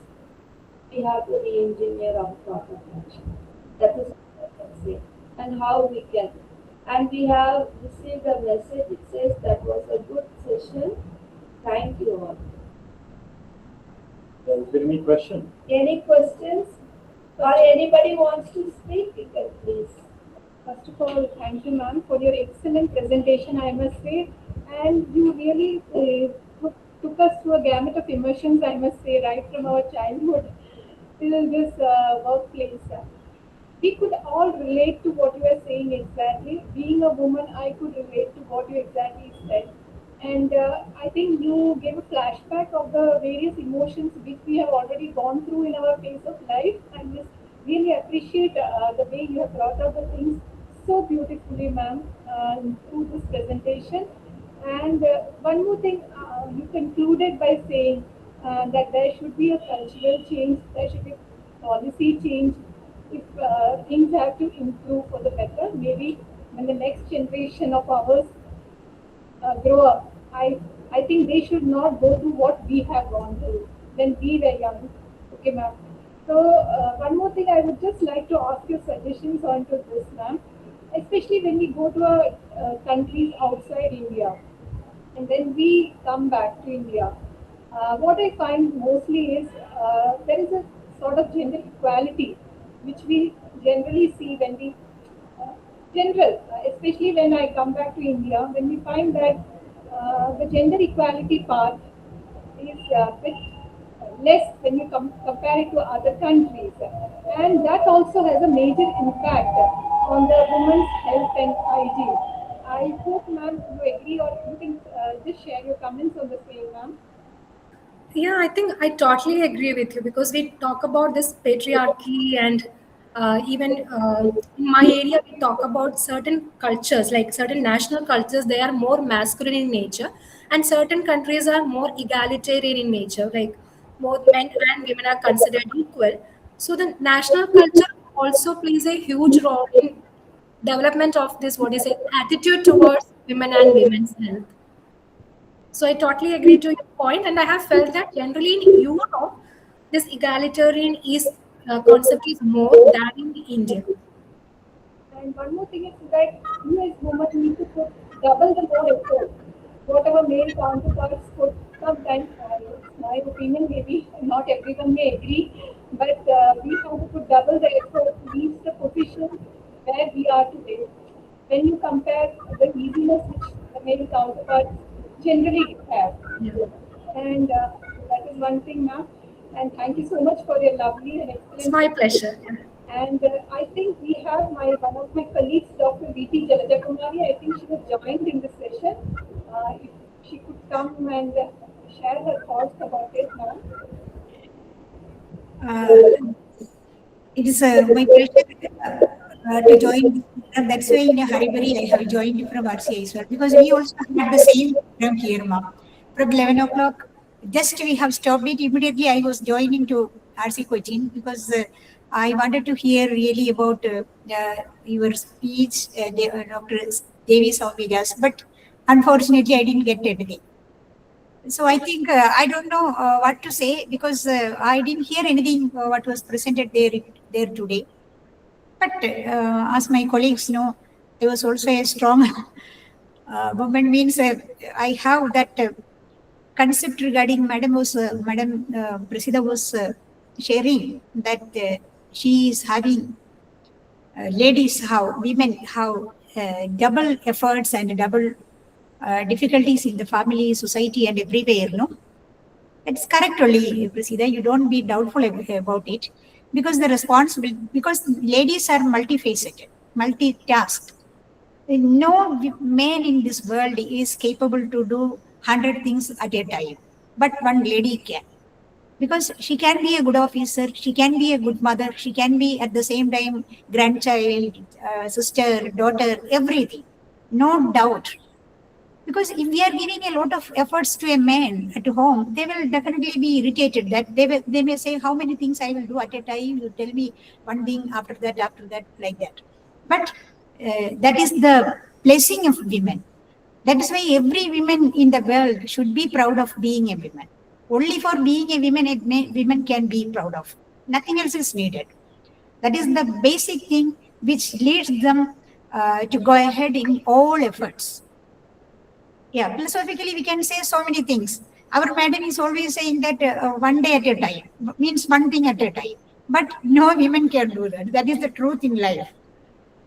we have to re-engineer our thought of action. That is what I can say, and how we can. And we have received a message. It says that was a good session. Thank you all. Is there any question? Any questions? Or anybody wants to speak? You can please. First of all, thank you, ma'am, for your excellent presentation, I must say. And you really took us through a gamut of emotions, I must say, right from our childhood till this workplace. We could all relate to what you are saying exactly. Being a woman, I could relate to what you exactly said. And I think you gave a flashback of the various emotions which we have already gone through in our phase of life. And just really appreciate the way you have brought out the things so beautifully, ma'am, through this presentation. And one more thing, you concluded by saying that there should be a cultural change, there should be policy change, if things have to improve for the better, maybe when the next generation of ours grow up, I think they should not go through what we have gone through when we were young. Okay, ma'am. So one more thing, I would just like to ask your suggestions onto this, ma'am. Especially when we go to countries outside India, and then we come back to India. What I find mostly is there is a sort of gender equality which we generally see when we especially when I come back to India, when we find that the gender equality part is a bit less when you compare it to other countries. And that also has a major impact on the woman's health and hygiene. I hope, ma'am, you agree, or you can just share your comments on the same, ma'am. Yeah, I think I totally agree with you because we talk about this patriarchy and even in my area, we talk about certain cultures, like certain national cultures, they are more masculine in nature, and certain countries are more egalitarian in nature, like both men and women are considered equal. So the national culture also plays a huge role in development of this, what is it, attitude towards women and women's health. So I totally agree to your point, and I have felt that generally in Europe, this egalitarian is concept is more than in India. And one more thing is that you as women need to put double the more effort. Whatever male counterparts put sometimes, it's my opinion, maybe not everyone may agree, but we have to put double the effort to reach the position where we are today. When you compare the easiness which the male counterparts generally have. Yeah. And that is one thing, ma'am. And thank you so much for your lovely and It's excellent. my pleasure. Yeah. And I think we have one of my colleagues, Dr. VT Jalajakumari. I think she was joined in this session. If she could come and share her thoughts about it now. Uh, it is my pleasure to join. That's why in a hurry, I have joined from RCI as well because we also had the same program here, ma'am. From 11 o'clock, just we have stopped it immediately. I was joining to RC Cochin because I wanted to hear really about your speech, Dr. Devi Saumigas, but unfortunately, I didn't get anything. So I think I don't know what to say because I didn't hear anything what was presented there today. But as my colleagues know, there was also a strong movement. Means I have that concept regarding Madam Prasida was sharing that she is having ladies how women how double efforts and double difficulties in the family, society, and everywhere. No, it's correct only, Prasida. You don't be doubtful about it because the responsibility, because ladies are multifaceted, multitasked. No man in this world is capable to do 100 things at a time, but one lady can. Because she can be a good officer, she can be a good mother, she can be at the same time grandchild, sister, daughter, everything. No doubt, because if we are giving a lot of efforts to a man at home, they will definitely be irritated. That they may say, "How many things I will do at a time? You tell me one thing after that, like that." But that is the blessing of women. That is why every woman in the world should be proud of being a woman. Only for being a woman, women can be proud of. Nothing else is needed. That is the basic thing which leads them to go ahead in all efforts. Yeah, philosophically, we can say so many things. Our madam is always saying that one day at a time means one thing at a time. But no women can do that. That is the truth in life.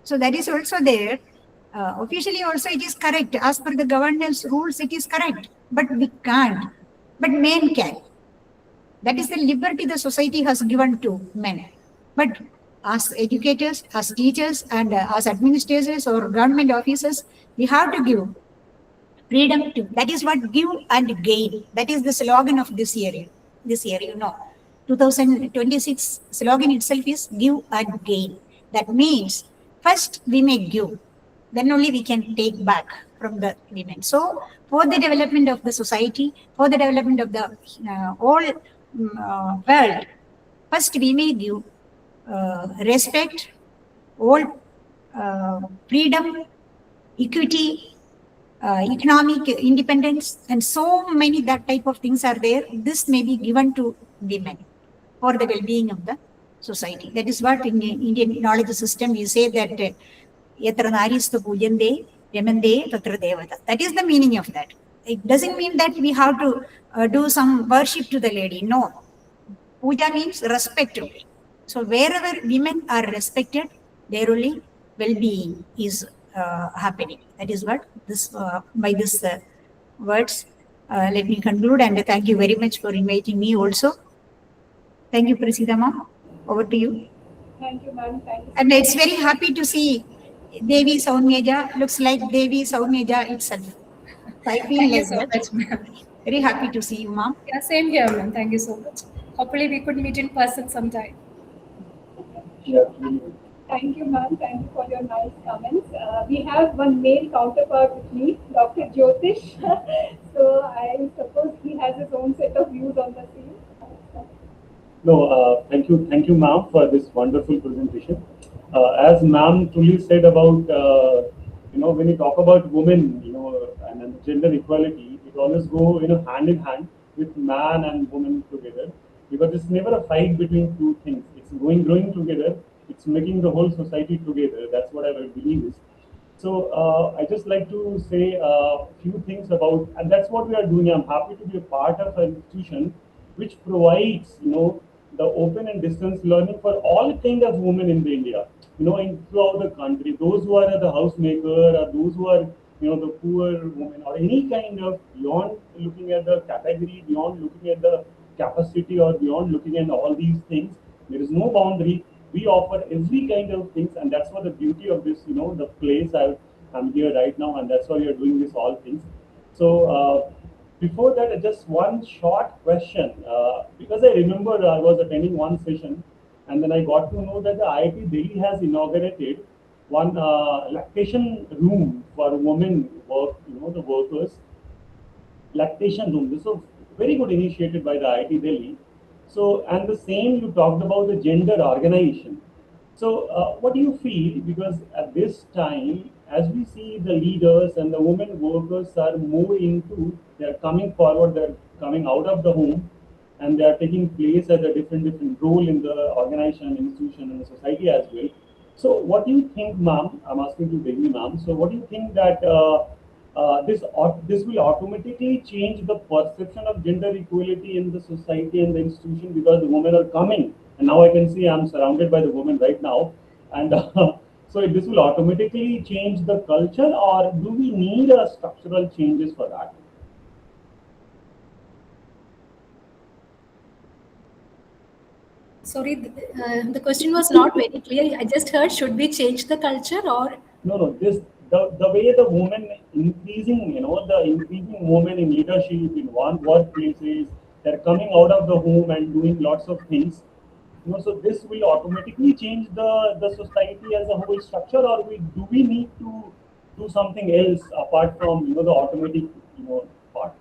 So that is also there. Officially, also, it is correct. As per the governance rules, it is correct. But we can't. But men can. That is the liberty the society has given to men. But as educators, as teachers, and as administrators or government officers, we have to give freedom to, that is what give and gain. That is the slogan of this year. This year, 2026 slogan itself is give and gain. That means first we may give, then only we can take back from the women. So for the development of the society, for the development of the whole world, first we may give respect, all freedom, equity, economic independence, and so many that type of things are there. This may be given to women for the well-being of the society. That is what in Indian knowledge system we say that yatra naristu pujante yamande tatra devata. That is the meaning of that. It doesn't mean that we have to do some worship to the lady. No. Puja means respect. So wherever women are respected, there only well-being is happening. That is what this by this words. Let me conclude and thank you very much for inviting me also. Thank you, Prasida ma'am. Over to you. Thank you, ma'am. Thank you. And it's very happy to see Devi Saumyaja. Looks like Devi Saumyaja itself. I feel Thank you like so that. much, ma'am. Very happy to see you, ma'am. Yeah, same here, ma'am. Thank you so much. Hopefully, we could meet in person sometime. Yeah, really. Thank you, ma'am. Thank you for your nice comments. We have one male counterpart with me, Dr. Jyotish. So I suppose he has his own set of views on the same. No, thank you, ma'am, for this wonderful presentation. As ma'am truly said about, when you talk about women, and gender equality, it always go, hand in hand with man and woman together, because it's never a fight between two things. It's growing together. It's making the whole society together. That's what I believe is. So I just like to say a few things about, and that's what we are doing. I'm happy to be a part of an institution which provides, the open and distance learning for all kind of women in the India, throughout the country. Those who are the housemaker, or those who are, the poor women, or any kind of, beyond looking at the category, beyond looking at the capacity, or beyond looking at all these things. There is no boundary. We offer every kind of things, and that's what the beauty of this, the place I'm here right now, and that's why we are doing this all things. So before that, just one short question, because I remember I was attending one session, and then I got to know that the IIT Delhi has inaugurated one lactation room for women work, the workers. Lactation room. This was very good initiated by the IIT Delhi. So, and the same you talked about the gender organization. So, what do you feel? Because at this time, as we see the leaders and the women workers are more into, they are coming forward, they are coming out of the home, and they are taking place at a different role in the organization, institution, and the society as well. So, what do you think, ma'am? I'm asking to Devi, ma'am. So, what do you think that this will automatically change the perception of gender equality in the society and the institution, because the women are coming, and now I can see I'm surrounded by the women right now, and so this will automatically change the culture, or do we need a structural changes for that? Sorry, the question was not very clear. I just heard, should we change the culture or? No. The way the women increasing, the increasing women in leadership in one workplaces, they're coming out of the home and doing lots of things. So this will automatically change the society as a whole structure, or do we need to do something else apart from the automatic part?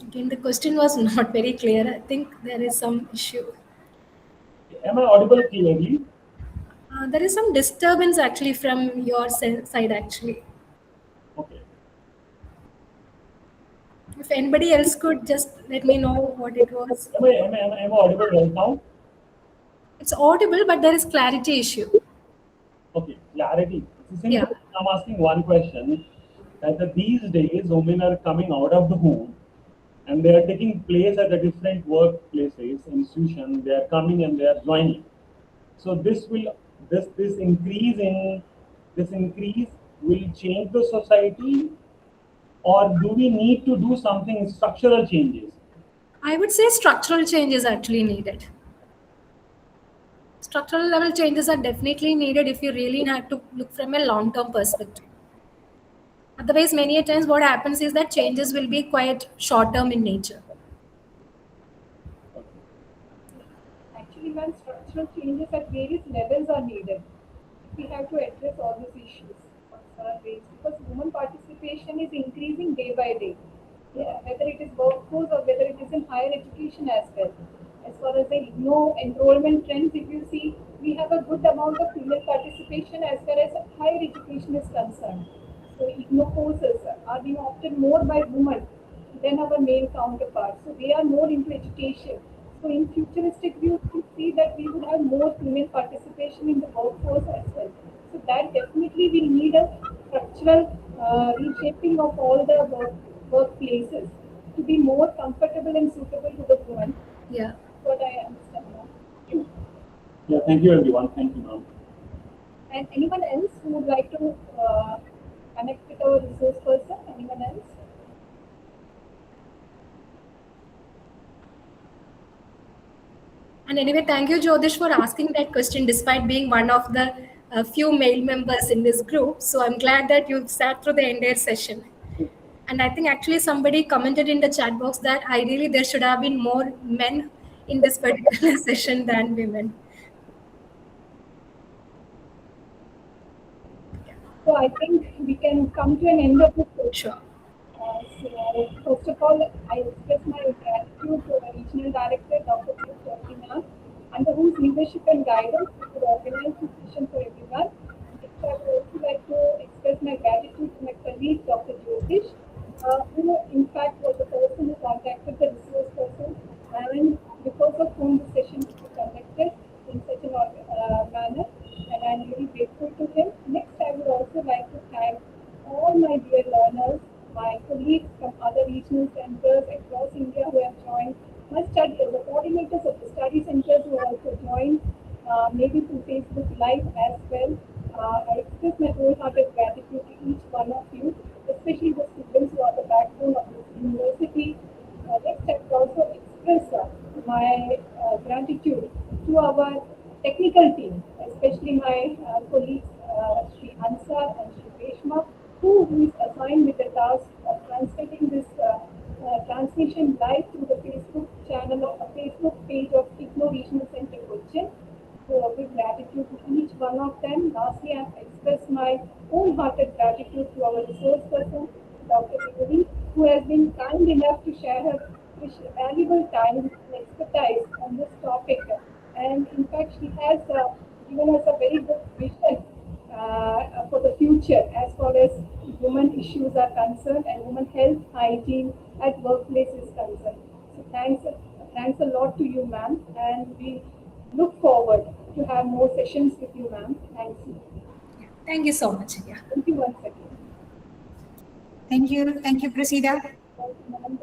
Again, the question was not very clear. I think there is some issue. Am I audible clearly? There is some disturbance actually from your side actually. Okay. If anybody else could just let me know what it was. Am I audible right now? It's audible, but there is clarity issue. Okay, clarity. Yeah. I'm asking one question, that these days women are coming out of the home and they are taking place at the different workplaces, institutions. They are coming and they are joining. So this increase will change the society, or do we need to do something structural changes? I would say structural change is actually needed. Structural level changes are definitely needed if you really have to look from a long-term perspective. Otherwise, many a times what happens is that changes will be quite short-term in nature. Actually, ma'am, structural changes at various levels are needed. We have to address all these issues concerned raised, because women participation is increasing day by day. Yeah, whether it is workforce or whether it is in higher education as well. As far as the IGNOU enrollment trends, if you see, we have a good amount of female participation as far as higher education is concerned. So IGNOU courses are being opted more by women than our male counterparts. So they are more into education. So in futuristic view, we see that we would have more female participation in the workforce as well. So that definitely will need a structural reshaping of all the workplaces to be more comfortable and suitable to the women. Yeah. What I understand now. Yeah, thank you everyone. Thank you, ma'am. And anyone else who would like to connect with our resource person? Anyone else? And anyway, thank you, Jyotish, for asking that question despite being one of the few male members in this group. So I'm glad that you sat through the entire session. And I think actually somebody commented in the chat box that ideally there should have been more men in this particular session than women. So I think we can come to an end of this session. Sure. So first of all, I express my gratitude to our Regional Director, Dr. Jyothi, under whose leadership and guidance we could organize this session for everyone. I would also like to express my gratitude to my colleague, Dr. Jyotish, who in fact was the person who contacted the resource person and because of whom the session was conducted in such a manner. And I'm really grateful to him. Next, I would also like to thank all my dear learners, my colleagues from other regional centers across India who have joined, the coordinators of the study centers who have also joined, maybe through Facebook Live as well. I express my wholehearted gratitude to each one of you, especially the students who are the backbone of this university. Next, I would also express my gratitude to our technical team, especially my colleagues Sri Ansar and Sri Reshma, who is assigned with the task of transmitting this transmission live through the Facebook channel or Facebook page of IGNOU Regional Center Cochin. So with gratitude to each one of them. Lastly, I express my wholehearted gratitude to our resource person, Dr. Devi, who has been kind enough to share her valuable time and expertise on this topic. And in fact, she has given us a very good vision for the future as far as women issues are concerned and women health hygiene at workplace is concerned. So thanks a lot to you, ma'am, and we look forward to have more sessions with you, ma'am. Thank you. Thank you so much. Yeah. Thank you once again. Thank you, Prasida. Ma'am.